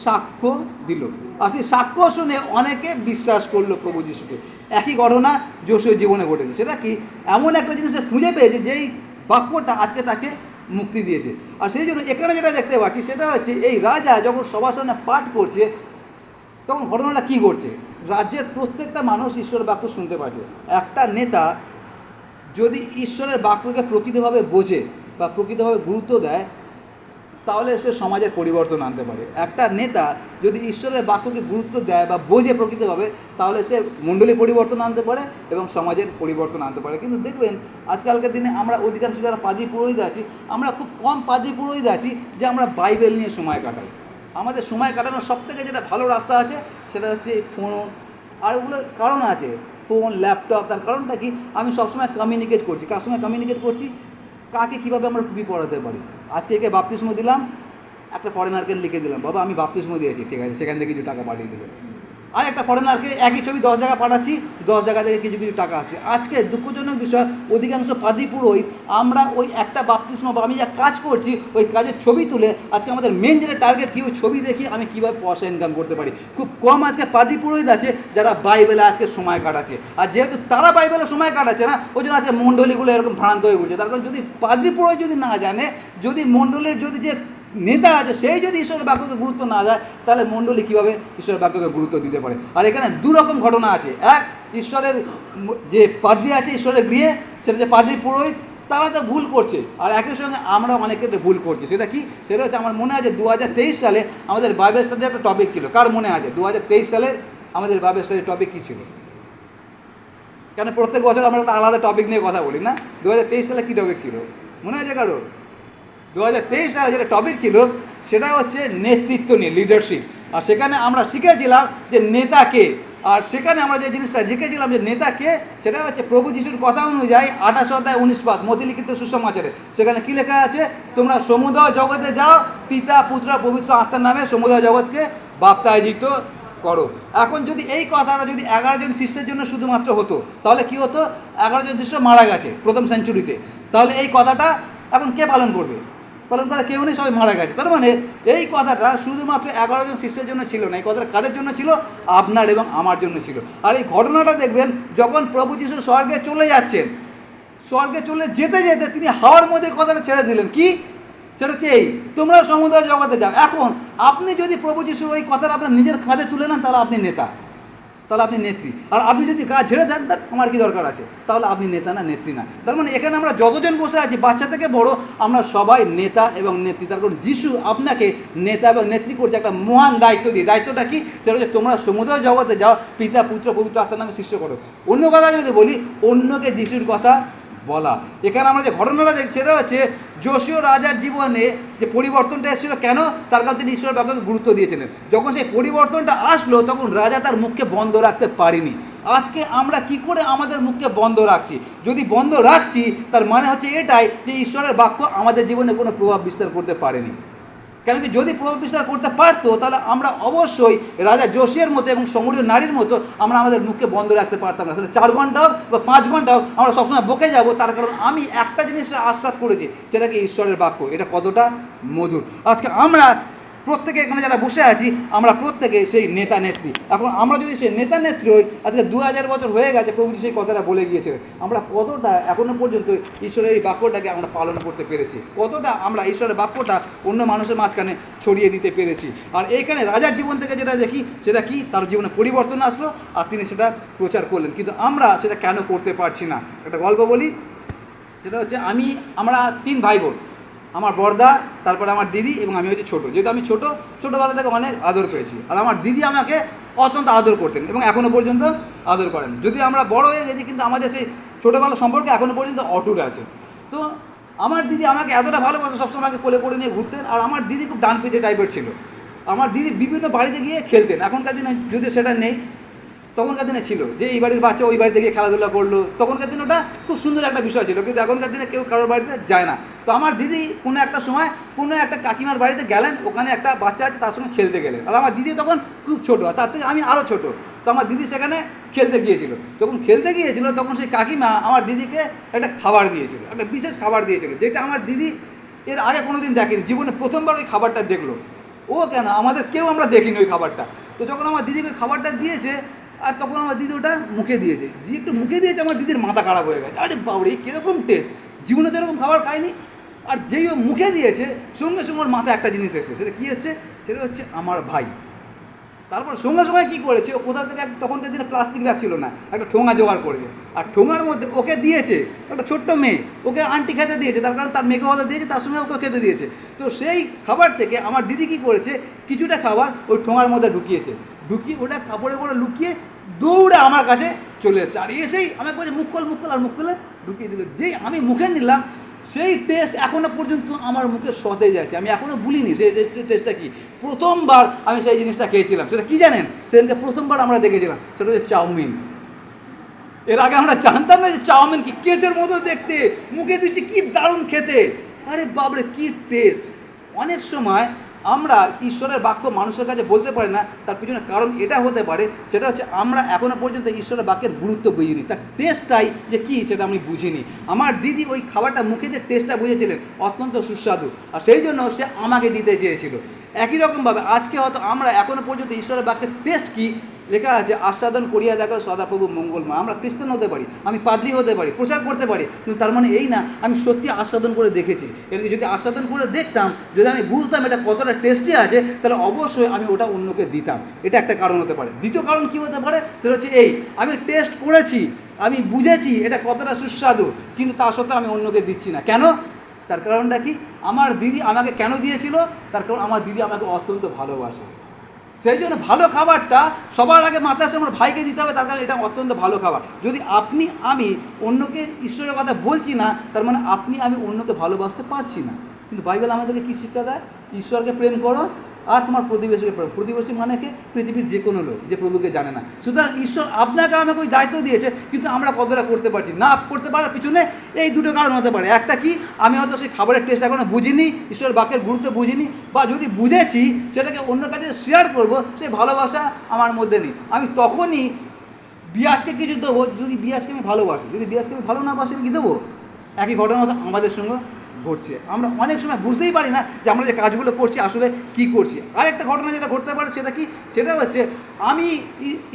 সাক্ষ্য দিল। আর সেই সাক্ষ্য শুনে অনেকে বিশ্বাস করলো প্রভু যিশুকে। একই ঘটনা যোশুয়ার জীবনে ঘটেছে। সেটা কি? এমন একটা জিনিস খুঁজে পেয়েছে যেই বাক্যটা আজকে তাকে মুক্তি দিয়েছে। আর সেই জন্য এখানে যেটা দেখতে পাচ্ছি সেটা হচ্ছে এই রাজা যখন সবার সামনে পাঠ করছে, তখন ঘটনাটা কী করছে? রাজ্যের প্রত্যেকটা মানুষ ঈশ্বরের বাক্য শুনতে পাচ্ছে। একটা নেতা যদি ঈশ্বরের বাক্যকে প্রকৃতভাবে বোঝে বা প্রকৃতভাবে গুরুত্ব দেয়, তাহলে সে সমাজের পরিবর্তন আনতে পারে। একটা নেতা যদি ঈশ্বরের বাক্যকে গুরুত্ব দেয় বা বোঝে প্রকৃতভাবে, তাহলে সে মণ্ডলী পরিবর্তন আনতে পারে এবং সমাজের পরিবর্তন আনতে পারে। কিন্তু দেখবেন আজকালকার দিনে আমরা অধিকাংশ যারা পাদ্রী পুরোহিত আছি, আমরা খুব কম পাদ্রী পুরোহিত আছি যে আমরা বাইবেল নিয়ে সময় কাটাই। আমাদের সময় কাটানোর সবথেকে যেটা ভালো রাস্তা আছে সেটা হচ্ছে ফোন। আর ওগুলো কারণ আছে, ফোন, ল্যাপটপ। তার কারণটা কি? আমি সবসময় কমিউনিকেট করছি। কার সঙ্গে কমিউনিকেট করছি? কাকে কীভাবে আমরা টুপি পড়াতে পারি। আজকে একে বাপ্তিস্ম দিলাম, একটা ফরেনারকে লিখে দিলাম, বাবা আমি বাপ্তিস্ম দিয়েছি, ঠিক আছে, সেখান থেকে কিছু টাকা পাঠিয়ে দেবে। আর একটা ফরেনারকে একই ছবি 10 জায়গা পাঠাচ্ছি, 10 জায়গা থেকে কিছু কিছু টাকা আছে। আজকে দুঃখজনক বিষয়, অধিকাংশ পাদ্রী পুরোহিত আমরা ওই একটা বাপ্তিস্ম বা আমি যা কাজ করছি ওই কাজের ছবি তুলে আজকে আমাদের মেন যেটা টার্গেট কি, ওই ছবি দেখি আমি কীভাবে পয়সা ইনকাম করতে পারি। খুব কম আজকে পাদ্রী পুরোহিত আছে যারা বাইবেলে আজকে সময় কাটাচ্ছে। আর যেহেতু তারা বাইবেলে সময় কাটাচ্ছে না, ওই জন্য আজকে মণ্ডলীগুলো এরকম ভ্রান্ত হয়ে উঠছে। তার কারণ যদি পাদ্রী পুরোহিত যদি না জানে, যদি মণ্ডলীর যদি যে নেতা আছে সেই যদি ঈশ্বরের বাক্যকে গুরুত্ব না দেয়, তাহলে মণ্ডলী কীভাবে ঈশ্বরের বাক্যকে গুরুত্ব দিতে পারে? আর এখানে দুরকম ঘটনা আছে। এক, ঈশ্বরের যে পাদ্রী আছে ঈশ্বরের গৃহে, সেটা যে পাদ্রী পুরোহিত, তারা তো ভুল করছে। আর একই সঙ্গে আমরা অনেক ক্ষেত্রে ভুল করছি। সেটা কি? সেটা হচ্ছে আমার মনে আছে 2023 সালে আমাদের বাইবেল স্টাডির একটা টপিক ছিল। কার মনে আছে 2023 সালে আমাদের বাইবেল স্টাডির টপিক কী ছিল? কেন প্রত্যেক বছর আমরা একটা আলাদা টপিক নিয়ে কথা বলি না? 2023 সালে কী টপিক ছিল মনে আছে কারো? 2023 সালে যেটা টপিক ছিল সেটা হচ্ছে নেতৃত্ব নিয়ে, লিডারশিপ। আর সেখানে আমরা শিখেছিলাম যে নেতাকে। আর সেখানে আমরা যে জিনিসটা শিখেছিলাম যে নেতাকে, সেটা হচ্ছে প্রভু যিশুর কথা অনুযায়ী 28 অধ্যায় 19 পদ মতি লিখিত সুসমাচারে। সেখানে কী লেখা আছে? তোমরা সমুদয় জগতে যাও, পিতা পুত্র পবিত্র আত্মার নামে সমুদয় জগৎকে বাপ্তায়িত করো। এখন যদি এই কথাটা যদি 11 জন শিষ্যের জন্য শুধুমাত্র হতো, তাহলে কি হতো? 11 জন শিষ্য মারা গেছে প্রথম সেঞ্চুরিতে, তাহলে এই কথাটা এখন কে পালন করবে? পালন করা কেউ নেই, সবাই মারা গেছে। তার মানে এই কথাটা শুধুমাত্র 11 জন শিষ্যের জন্য ছিল না, এই কথাটা কাদের জন্য ছিল? আপনার এবং আমার জন্য ছিল। আর এই ঘটনাটা দেখবেন যখন প্রভু যিশু স্বর্গে চলে যাচ্ছেন, স্বর্গে চলে যেতে যেতে তিনি হাওয়ার মধ্যে কথাটা ছেড়ে দিলেন। কি? সেটা হচ্ছে এই, তোমরা সমুদয় জগতে যাও। এখন আপনি যদি প্রভু যিশুর ওই কথাটা আপনার নিজের কাঁধে তুলে নেন, তাহলে আপনি নেতা, তাহলে আপনি নেত্রী। আর আপনি যদি কাজ ছেড়ে দেন, তার আমার কি দরকার আছে, তাহলে আপনি নেতা না, নেত্রী না। তার মানে এখানে আমরা যতজন বসে আছি, বাচ্চা থেকে বড়, আমরা সবাই নেতা এবং নেত্রী। তার কারণ যিশু আপনাকে নেতা এবং নেত্রী করছে একটা মহান দায়িত্ব দিয়ে। দায়িত্বটা কি? সেটা হচ্ছে তোমরা সমুদয় জগতে যাও, পিতা পুত্র পবিত্র আত্মার নামে শিষ্য করো। অন্য কথা যদি বলি, অন্যকে যিশুর কথা বলা। এখানে আমরা যে ঘটনাটা দেখছি সেটা হচ্ছে যোশীয় রাজার জীবনে যে পরিবর্তনটা এসেছিল। কেন? তার কারণ তিনি ঈশ্বরের বাক্যকে গুরুত্ব দিয়েছিলেন। যখন সেই পরিবর্তনটা আসলো, তখন রাজা তার মুখকে বন্ধ রাখতে পারেনি। আজকে আমরা কি করে আমাদের মুখকে বন্ধ রাখছি? যদি বন্ধ রাখছি তার মানে হচ্ছে এটাই যে ঈশ্বরের বাক্য আমাদের জীবনে কোনো প্রভাব বিস্তার করতে পারেনি। কেন কি যদি প্রভাব বিস্তার করতে পারতো তাহলে আমরা অবশ্যই রাজা যোশিয়ার মতো এবং সমরীয় নারীর মতো আমরা আমাদের মুখকে বন্ধ রাখতে পারতাম না। তাহলে 4 ঘন্টা হোক বা 5 ঘন্টা হোক আমরা সবসময় বকে যাবো, তার কারণ আমি একটা জিনিস আশ্বাস করেছি, সেটা কি ঈশ্বরের বাক্য এটা কতটা মধুর। আজকে আমরা প্রত্যেকে এখানে যারা বসে আছি আমরা প্রত্যেকে সেই নেতা নেত্রী। এখন আমরা যদি সেই নেতা নেত্রী হই, আজকে 2000 বছর হয়ে গেছে প্রভু সেই কথাটা বলে গিয়েছিলেন, আমরা কতটা এখনো পর্যন্ত ঈশ্বরের এই বাক্যটাকে আমরা পালন করতে পেরেছি, কতটা আমরা ঈশ্বরের বাক্যটা অন্য মানুষের মাঝখানে ছড়িয়ে দিতে পেরেছি। আর এইখানে রাজার জীবন থেকে যেটা দেখি সেটা কি, তার জীবনে পরিবর্তন আসলো আর তিনি সেটা প্রচার করলেন, কিন্তু আমরা সেটা কেন করতে পারছি না। একটা গল্প বলি, সেটা হচ্ছে আমরা 3 ভাই বোন, আমার বড়দা, তারপরে আমার দিদি এবং আমি হচ্ছে ছোটো। যেহেতু আমি ছোটোবেলা থেকে অনেক আদর পেয়েছি, আর আমার দিদি আমাকে অত্যন্ত আদর করতেন এবং এখনও পর্যন্ত আদর করেন। যদি আমরা বড় হয়ে গেছি কিন্তু আমাদের সেই ছোটোবেলা সম্পর্কে এখনও পর্যন্ত অটুট আছে। তো আমার দিদি আমাকে এতটা ভালোবাসে, সবসময় আমাকে কোলে করে নিয়ে ঘুরতেন। আর আমার দিদি খুব ডানপিটে টাইপের ছিল। আমার দিদি বিভিন্ন বাড়িতে গিয়ে খেলতেন, এখনকার দিনে যদিও সেটা নেই, তখনকার দিনে ছিল যে এই বাড়ির বাচ্চা ওই বাড়িতে গিয়ে খেলাধুলা করলো, তখনকার দিনে ওটা খুব সুন্দর একটা বিষয় ছিল। কিন্তু এখনকার দিনে কেউ কারোর বাড়িতে যায় না। তো আমার দিদি কোনো একটা সময় কোনো একটা কাকিমার বাড়িতে গেলেন, ওখানে একটা বাচ্চা আছে তার সঙ্গে খেলতে গেলেন। আর আমার দিদি তখন খুব ছোটো, আর তার থেকে আমি আরও ছোটো। তো আমার দিদি সেখানে খেলতে গিয়েছিল। যখন খেলতে গিয়েছিল তখন সেই কাকিমা আমার দিদিকে একটা খাবার দিয়েছিল, একটা বিশেষ খাবার দিয়েছিল, যেটা আমার দিদি এর আগে কোনো দিন দেখেনি, জীবনে প্রথমবার ওই খাবারটা দেখলো। ও কেন, আমাদের কেউ আমরা দেখিনি ওই খাবারটা। তো যখন আমার দিদিকে ওই খাবারটা দিয়েছে, আর তখন আমার দিদি ওটা মুখে দিয়েছে, যে একটু মুখে দিয়েছে, আমার দিদির মাথা খারাপ হয়ে গেছে। আরে বাবরে, কীরকম টেস্ট, জীবনে তো এরকম খাবার খায়নি। আর যেই ও মুখে দিয়েছে সঙ্গে সঙ্গে ওর মাথায় একটা জিনিস এসেছে, সেটা কী এসছে, সেটা হচ্ছে আমার ভাই। তারপর সঙ্গে সঙ্গে কী করেছে, ও কোথাও থেকে তখনকার দিনে প্লাস্টিক ব্যাগ ছিল না, একটা ঠোঙা জোগাড় করেছে, আর ঠোঙার মধ্যে ওকে দিয়েছে একটা ছোট্ট মেয়ে, ওকে আন্টি খেতে দিয়েছে, তার কারণ তার মেয়েকে হয়তো দিয়েছে, তার সঙ্গে ওকে খেতে দিয়েছে। তো সেই খাবার থেকে আমার দিদি কী করেছে, কিছুটা খাবার ওই ঠোঙার মধ্যে ঢুকিয়েছে, ঢুকিয়ে ওটা কাপড়ে করে লুকিয়ে দৌড়ে আমার কাছে চলে এসেছে। আর এসেই আমাকে বলছে মুখ খোল, আর মুখ খুলে ঢুকিয়ে দিল। যেই আমি মুখে নিলাম, সেই টেস্ট এখনও পর্যন্ত আমার মুখে সতেজ আছে, আমি এখনও ভুলিনি সেই টেস্টটা কী। প্রথমবার আমি সেই জিনিসটা খেয়েছিলাম, সেটা কী জানেন, সেদিনকে প্রথমবার আমরা দেখেছিলাম, সেটা হচ্ছে চাউমিন। এর আগে আমরা জানতাম না যে চাউমিন কি, কেচের মতো দেখতে, মুখে দিচ্ছি কি দারুণ খেতে, আরে বাবরে কি টেস্ট। অনেক সময় আমরা ঈশ্বরের বাক্য মানুষের কাছে বলতে পারি না, তার পিছনে কারণ এটা হতে পারে, সেটা হচ্ছে আমরা এখনও পর্যন্ত ঈশ্বরের বাক্যের গুরুত্ব বুঝিনি, তার টেস্টটাই যে কী সেটা আমি বুঝিনি। আমার দিদি ওই খাবারটা মুখে যে টেস্টটা বুঝেছিলেন অত্যন্ত সুস্বাদু, আর সেই জন্য সে আমাকে দিতে চেয়েছিল। একই রকমভাবে আজকে হয়তো আমরা এখনও পর্যন্ত ঈশ্বরের বাক্যের টেস্ট কী লেখা আছে, আস্বাদন করিয়া দেখো সদাপ্রভু মঙ্গলময়। আমরা খ্রিস্টান হতে পারি, আমি পাদ্রী হতে পারি, প্রচার করতে পারি, কিন্তু তার মানে এই না আমি সত্যি আস্বাদন করে দেখেছি। এদিকে যদি আস্বাদন করে দেখতাম, যদি আমি বুঝতাম এটা কতটা টেস্টি আছে, তাহলে অবশ্যই আমি ওটা অন্যকে দিতাম। এটা একটা কারণ হতে পারে। দ্বিতীয় কারণ কী হতে পারে, সেটা হচ্ছে এই, আমি টেস্ট করেছি, আমি বুঝেছি এটা কতটা সুস্বাদু, কিন্তু তা সত্ত্বেও আমি অন্যকে দিচ্ছি না। কেন? তার কারণটা কি, আমার দিদি আমাকে কেন দিয়েছিল, তার কারণ আমার দিদি আমাকে অত্যন্ত ভালোবাসে। সেই জন্য ভালো খাবারটা সবার আগে মাথায় আসে আমার ভাইকে দিতে হবে, তার কারণ এটা অত্যন্ত ভালো খাবার। যদি আমি অন্যকে ঈশ্বরের কথা বলছি না, তার মানে আমি অন্যকে ভালোবাসতে পারছি না। কিন্তু বাইবেল আমাদেরকে কী শিক্ষা দেয়, ঈশ্বরকে প্রেম করো আর তোমার প্রতিবেশীকে প্রেম। প্রতিবেশী মানে কি, পৃথিবীর যে কোনো লোক যে প্রভুকে জানে না। সুতরাং ঈশ্বর আপনাকে আমাকে ওই দায়িত্ব দিয়েছে, কিন্তু আমরা কতটা করতে পারছি না। করতে পারার পিছনে এই দুটো কারণ হতে পারে। একটা কি, আমি হয়তো সেই খাবারের টেস্ট এখনও বুঝিনি, ঈশ্বরের বাক্যের গুরুত্ব বুঝিনি, বা যদি বুঝেছি সেটাকে অন্য কাছে শেয়ার করবো, সেই ভালোবাসা আমার মধ্যে নেই। আমি তখনই বিয়াসকে কিছু দেবো যদি বিয়াসকে আমি ভালোবাসি, যদি বিয়াসকে আমি ভালো না বাসি আমি কী দেবো। একই ঘটনা হতো আমাদের সঙ্গে ঘটছে, আমরা অনেক সময় বুঝতেই পারি না যে আমরা যে কাজগুলো করছি আসলে কি করছি। আরেকটা ঘটনা যেটা ঘটতে পারে সেটা কি, সেটা হচ্ছে আমি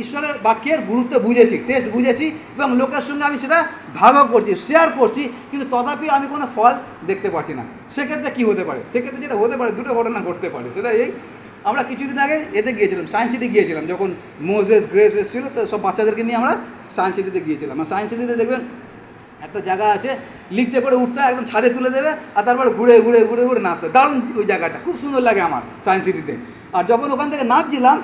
ঈশ্বরের বাক্যের গুরুত্ব বুঝেছি, টেস্ট বুঝেছি, এবং লোকের সঙ্গে আমি সেটা ভাগও করছি, শেয়ার করছি, কিন্তু তথাপি আমি কোনো ফল দেখতে পাচ্ছি না। সেক্ষেত্রে কী হতে পারে, সেক্ষেত্রে যেটা হতে পারে, দুটো ঘটনা ঘটতে পারে। সেটা এই, আমরা কিছুদিন আগে এতে গিয়েছিলাম, সায়েন্স সিটি গিয়েছিলাম, যখন মোজেস গ্রেস এসেছিল, তো সব বাচ্চাদেরকে নিয়ে আমরা সায়েন্স সিটিতে গিয়েছিলাম। আর সায়েন্স সিটিতে দেখবেন একটা জায়গা আছে, লিফটে করে উঠতে একদম ছাদে তুলে দেবে, আর তারপরে ঘুরে ঘুরে ঘুরে ঘুরে নামতে, দারুণ ওই জায়গাটা খুব সুন্দর লাগে আমার সায়েন্স সিটিতে। আর যখন ওখান থেকে নামছিলাম,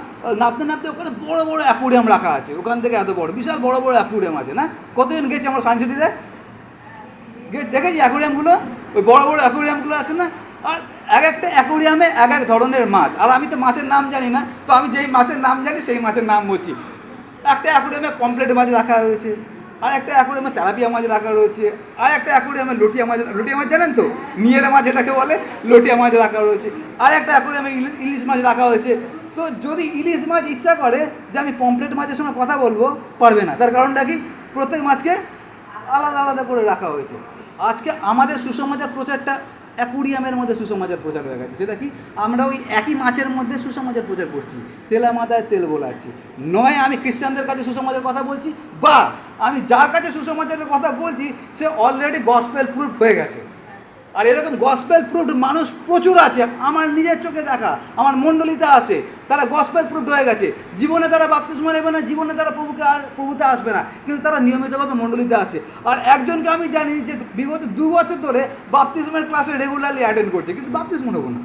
নামতে নামতে ওখানে বড় বড় অ্যাকুরিয়াম রাখা আছে, ওখান থেকে এত বড় বিশাল বড় বড় অ্যাকুরিয়াম আছে না। কতজন গেছে আমার সায়েন্স সিটিতে, দেখেছি অ্যাকুরিয়ামগুলো, ওই বড় বড় অ্যাকুরিয়ামগুলো আছে না। আর এক একটা অ্যাকুরিয়ামে এক এক ধরনের মাছ, আর আমি তো মাছের নাম জানি না, তো আমি যেই মাছের নাম জানি সেই মাছের নাম বলছি। একটা অ্যাকোয়ারিয়ামে পমফ্রেট মাছ রাখা রয়েছে, আর একটা অ্যাকোয়ারিয়ামে তেলাপিয়া মাছ রাখা রয়েছে, আর একটা অ্যাকোয়ারিয়ামে লটিয়া মাছ জানেন তো, নিয়ের মাছ যেটাকে বলে লটিয়া মাছ রাখা রয়েছে, আর একটা অ্যাকোয়ারিয়ামে ইলিশ মাছ রাখা হয়েছে। তো যদি ইলিশ মাছ ইচ্ছা করে যে আমি পমফ্রেট মাছের সঙ্গে কথা বলবো, পারবে না। তার কারণটা কি? প্রত্যেক মাছকে আলাদা আলাদা করে রাখা হয়েছে। আজকে আমাদের সুসমাচার প্রচারটা অ্যাকুরিয়ামের মধ্যে সুসমাচার প্রচার হয়ে গেছে। সেটা কি? আমরা ওই একই মাছের মধ্যে সুসমাচার প্রচার করছি, তেলা মাথায় তেল বোলাচ্ছি। নয় আমি খ্রিস্টানদের কাছে সুসমাচার কথা বলছি, বা আমি যার কাছে সুসমাচারের কথা বলছি সে অলরেডি গসপেল প্রুফ হয়ে গেছে। আর এরকম গসপেল প্রুফড মানুষ প্রচুর আছে, আমার নিজের চোখে দেখা, আমার মণ্ডলীতে আসে, তারা গসপেল প্রুফড হয়ে গেছে। জীবনে তারা বাপ্তিস্মা নেবে না, জীবনে তারা প্রভুতে আসবে না, কিন্তু তারা নিয়মিতভাবে মণ্ডলীতে আসে। আর একজনকে আমি জানি যে বিগত 2 বছর ধরে বাপ্তিস্মের ক্লাসে রেগুলারলি অ্যাটেন্ড করছে, কিন্তু বাপ্তিস্ম নেবো না।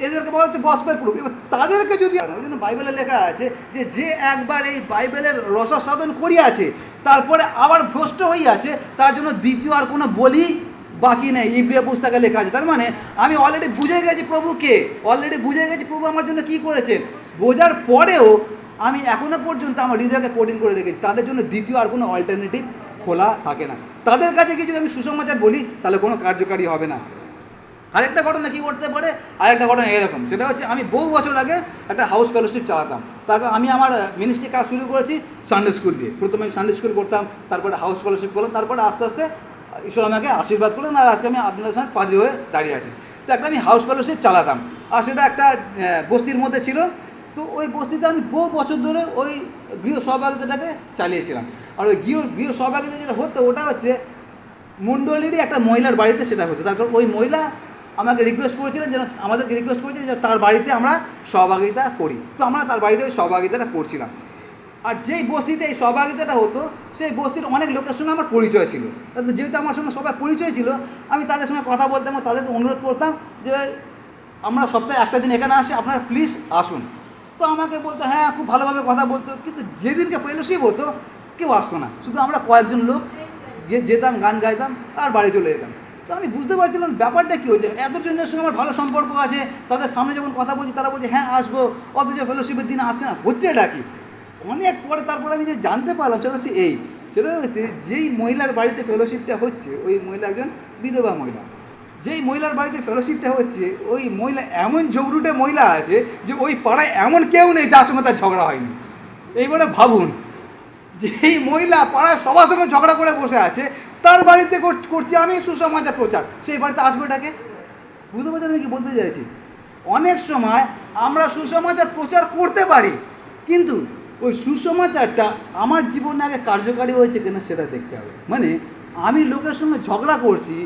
এদেরকে বলা হচ্ছে গসপেল প্রুফ। এবার তাদেরকে যদি, ওই জন্য বাইবেলে লেখা আছে যে একবার এই বাইবেলের রসসাধন করিয়াছে তারপরে আবার ভ্রষ্ট হইয়াছে, তার জন্য দ্বিতীয় আর কোনো বলি বাকি নেই। ইব্রিয় পুস্তকে লেখা আছে। তার মানে আমি অলরেডি বুঝে গেছি প্রভুকে, অলরেডি বুঝে গেছি প্রভু আমার জন্য কী করেছেন। বোঝার পরেও আমি এখনও পর্যন্ত আমার হৃদয়কে কোডিং করে রেখেছি। তাদের জন্য দ্বিতীয় আর কোনো অল্টারনেটিভ খোলা থাকে না। তাদের কাছে কি যদি আমি সুসমাচার বলি তাহলে কোনো কার্যকারী হবে না। আরেকটা ঘটনা কী করতে পারে, আরেকটা ঘটনা এরকম, সেটা হচ্ছে আমি বহু বছর আগে একটা হাউস ফেলোশিপ চালাতাম। তারপর আমি আমার মিনিস্ট্রি কাজ শুরু করেছি সানডে স্কুল দিয়ে। প্রথমে আমি সানডে স্কুল করতাম, তারপরে হাউস ফেলোশিপ করলাম, তারপরে আস্তে আস্তে ঈশ্বর আমাকে আশীর্বাদ করলেন, আর আজকে আমি আপনাদের সামনে পাদ্রী হয়ে দাঁড়িয়ে আছি। তো একটা আমি হাউস ফেলোশিপ চালাতাম, আর সেটা একটা বস্তির মধ্যে ছিল। তো ওই বস্তিতে আমি বহু বছর ধরে ওই গৃহ সহভাগিতাটাকে চালিয়েছিলাম। আর ওই গৃহ সহভাগিতা যেটা হতো ওটা হচ্ছে মণ্ডলীরই একটা মহিলার বাড়িতে সেটা হতো। তারপর ওই মহিলা আমাকে রিকোয়েস্ট করেছিলেন, যেন আমাদেরকে রিকোয়েস্ট করেছিলেন যে তার বাড়িতে আমরা সহভাগিতা করি। তো আমরা তার বাড়িতে ওই সহভাগিতাটা করছিলাম। আর যেই বস্তিতে এই সহভাগিতাটা হতো সেই বস্তির অনেক লোকের সঙ্গে আমার পরিচয় ছিল। তাতে যেহেতু আমার সঙ্গে সবাই পরিচয় ছিল, আমি তাদের সঙ্গে কথা বলতাম, তাদেরকে অনুরোধ করতাম যে আমরা সপ্তাহে একটা দিন এখানে আসি, আপনারা প্লিজ আসুন। তো আমাকে বলতো হ্যাঁ, খুব ভালোভাবে কথা বলতো, কিন্তু যেদিনকে ফেলোশিপ হতো কেউ আসতো না। শুধু আমরা কয়েকজন লোক গিয়ে যেতাম, গান গাইতাম আর বাড়ি চলে যেতাম। তো আমি বুঝতে পারছিলাম ব্যাপারটা কী হচ্ছে। এতজনের সঙ্গে আমার ভালো সম্পর্ক আছে, তাদের সামনে যখন কথা বলছি তারা বলছে হ্যাঁ আসবো, অথচ ফেলোশিপের দিন আসে না, হচ্ছে এটা কি। অনেক পরে তারপরে আমি যে জানতে পারলাম সেটা হচ্ছে সেটা হচ্ছে যেই মহিলার বাড়িতে ফেলোশিপটা হচ্ছে ওই মহিলা একজন বিধবা মহিলা। যেই মহিলার বাড়িতে ফেলোশিপটা হচ্ছে ওই মহিলা এমন ঝগড়ুটে মহিলা আছে যে ওই পাড়ায় এমন কেউ নেই যার সঙ্গে তার ঝগড়া হয়নি। এইবারে ভাবুন, যেই মহিলা পাড়ায় সবার সঙ্গে ঝগড়া করে বসে আছে, তার বাড়িতে করছি আমি সুসমাচার প্রচার, সেই বাড়িতে আসবে এটাকে। বুঝতে পারছেন আমি কি বলতে চাইছি? অনেক সময় আমরা সুসমাচার প্রচার করতে পারি, কিন্তু ওই সুসমাচারটা আমার জীবনে আগে কার্যকারী হয়েছে কিনা সেটা দেখতে হবে। মানে আমি লোকের সঙ্গে ঝগড়া করছি,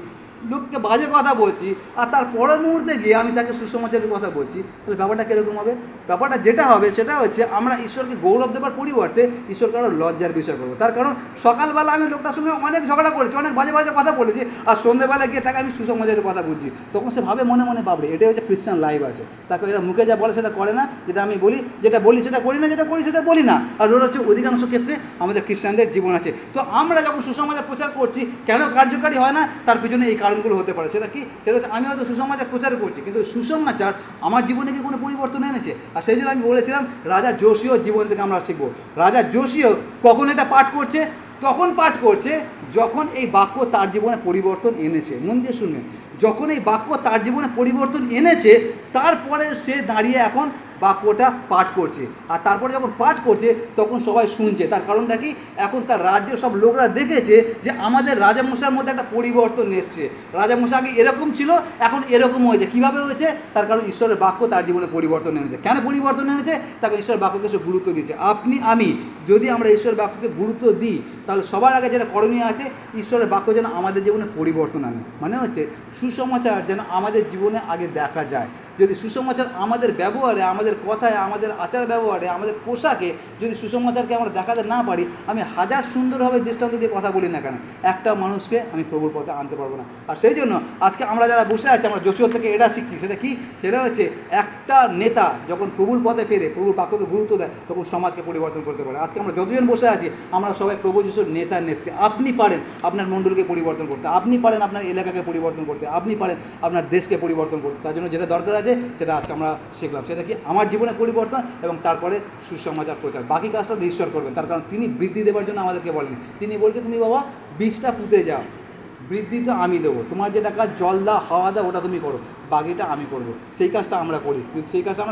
লোককে বাজে কথা বলছি, আর তার পরের মুহূর্তে গিয়ে আমি তাকে সুসমাচারের কথা বলছি, তাহলে ব্যাপারটা কীরকম হবে? ব্যাপারটা যেটা হবে সেটা হচ্ছে আমরা ঈশ্বরকে গৌরব দেওয়ার পরিবর্তে ঈশ্বরকে আরও লজ্জার বিষয় করবো। তার কারণ সকালবেলা আমি লোকটার সঙ্গে অনেক ঝগড়া করেছি, অনেক বাজে বাজে কথা বলেছি, আর সন্ধ্যেবেলা গিয়ে তাকে আমি সুসমাচারের কথা বলছি। তখন সে ভাবে মনে মনে বাবরে, এটাই হচ্ছে খ্রিস্টান লাইফ আছে। তাকে এরা মুখে যা বলে সেটা করে না, যেটা আমি বলি যেটা বলি সেটা করি না, যেটা করি সেটা বলি না। আর ওটা হচ্ছে অধিকাংশ ক্ষেত্রে আমাদের খ্রিস্টানদের জীবন আছে। তো আমরা যখন সুসমাচার প্রচার করছি কেন কার্যকারী হয় না, তার পিছনে এই কারণগুলো হতে পারে। সেটা কি? সেটা হচ্ছে আমি হয়তো সুসমাচার প্রচার করছি, কিন্তু সুসমাচার আমার জীবনে কি কোনো পরিবর্তন এনেছে? আর সেই জন্য আমি বলেছিলাম রাজা যোশীয় জীবন থেকে আমরা শিখবো। রাজা যোশীয় কখন এটা পাঠ করছে? তখন পাঠ করছে যখন এই বাক্য তার জীবনে পরিবর্তন এনেছে। মন দিয়ে শুনবেন, যখন এই বাক্য তার জীবনে পরিবর্তন এনেছে তারপরে সে দাঁড়িয়ে এখন বাক্যটা পাঠ করছে। আর তারপরে যখন পাঠ করছে তখন সবাই শুনছে। তার কারণটা কি? এখন তার রাজ্যের সব লোকরা দেখেছে যে আমাদের রাজামশাইয়ের মধ্যে একটা পরিবর্তন এসছে। রাজামশাই আগে এরকম ছিল, এখন এরকম হয়েছে। কীভাবে হয়েছে? তার কারণ ঈশ্বরের বাক্য তার জীবনে পরিবর্তন এনেছে। কেন পরিবর্তন এনেছে? তাকে ঈশ্বরের বাক্যকে সে গুরুত্ব দিয়েছে। আপনি আমি যদি আমরা ঈশ্বরের বাক্যকে গুরুত্ব দিই, তাহলে সবার আগে যেটা করণীয় আছে, ঈশ্বরের বাক্য যেন আমাদের জীবনে পরিবর্তন আনে। মানে হচ্ছে সুসমাচার যেন আমাদের জীবনে আগে দেখা যায়। যদি সুসমাচার আমাদের ব্যবহারে, আমাদের কথায়, আমাদের আচার ব্যবহারে, আমাদের পোশাকে যদি সুসমাচারকে আমরা দেখাতে না পারি, আমি হাজার সুন্দরভাবে দৃষ্টান্ত দিয়ে কথা বলি না কেন, একটা মানুষকে আমি প্রভুর পথে আনতে পারবো না। আর সেই জন্য আজকে আমরা যারা বসে আছি, আমরা যোশীয় থেকে এটা শিখছি। সেটা কি? সেটা হচ্ছে একটা নেতা যখন প্রভুর পথে ফেরে, প্রভুর বাক্যকে গুরুত্ব দেয়, তখন সমাজকে পরিবর্তন করতে পারে। আজকে আমরা যতজন বসে আছি আমরা সবাই প্রভু যিশুর নেতা নেত্রী। আপনি পারেন আপনার মণ্ডলকে পরিবর্তন করতে, আপনি পারেন আপনার এলাকাকে পরিবর্তন করতে, আপনি পারেন আপনার দেশকে পরিবর্তন করতে। তার জন্য যেটা দরকার আছে আছে, সেটা আজকে আমরা শিখলাম। সেটা কি? আমার জীবনে পরিবর্তন এবং তারপরে সুসমাচার প্রচার। বাকি কাজটা তো ঈশ্বর করবেন, তার কারণ তিনি বৃদ্ধি দেওয়ার জন্য আমাদেরকে বলেন। তিনি বলছেন তুমি বাবা বীজটা পুঁতে যাও, বৃদ্ধি তো আমি দেবো, তোমার যেটা কাজ জল দাও হাওয়া দাও ওটা তুমি করো, বাকিটা আমি করবো। সেই কাজটা আমরা করি, কিন্তু সেই কাজটা আমরা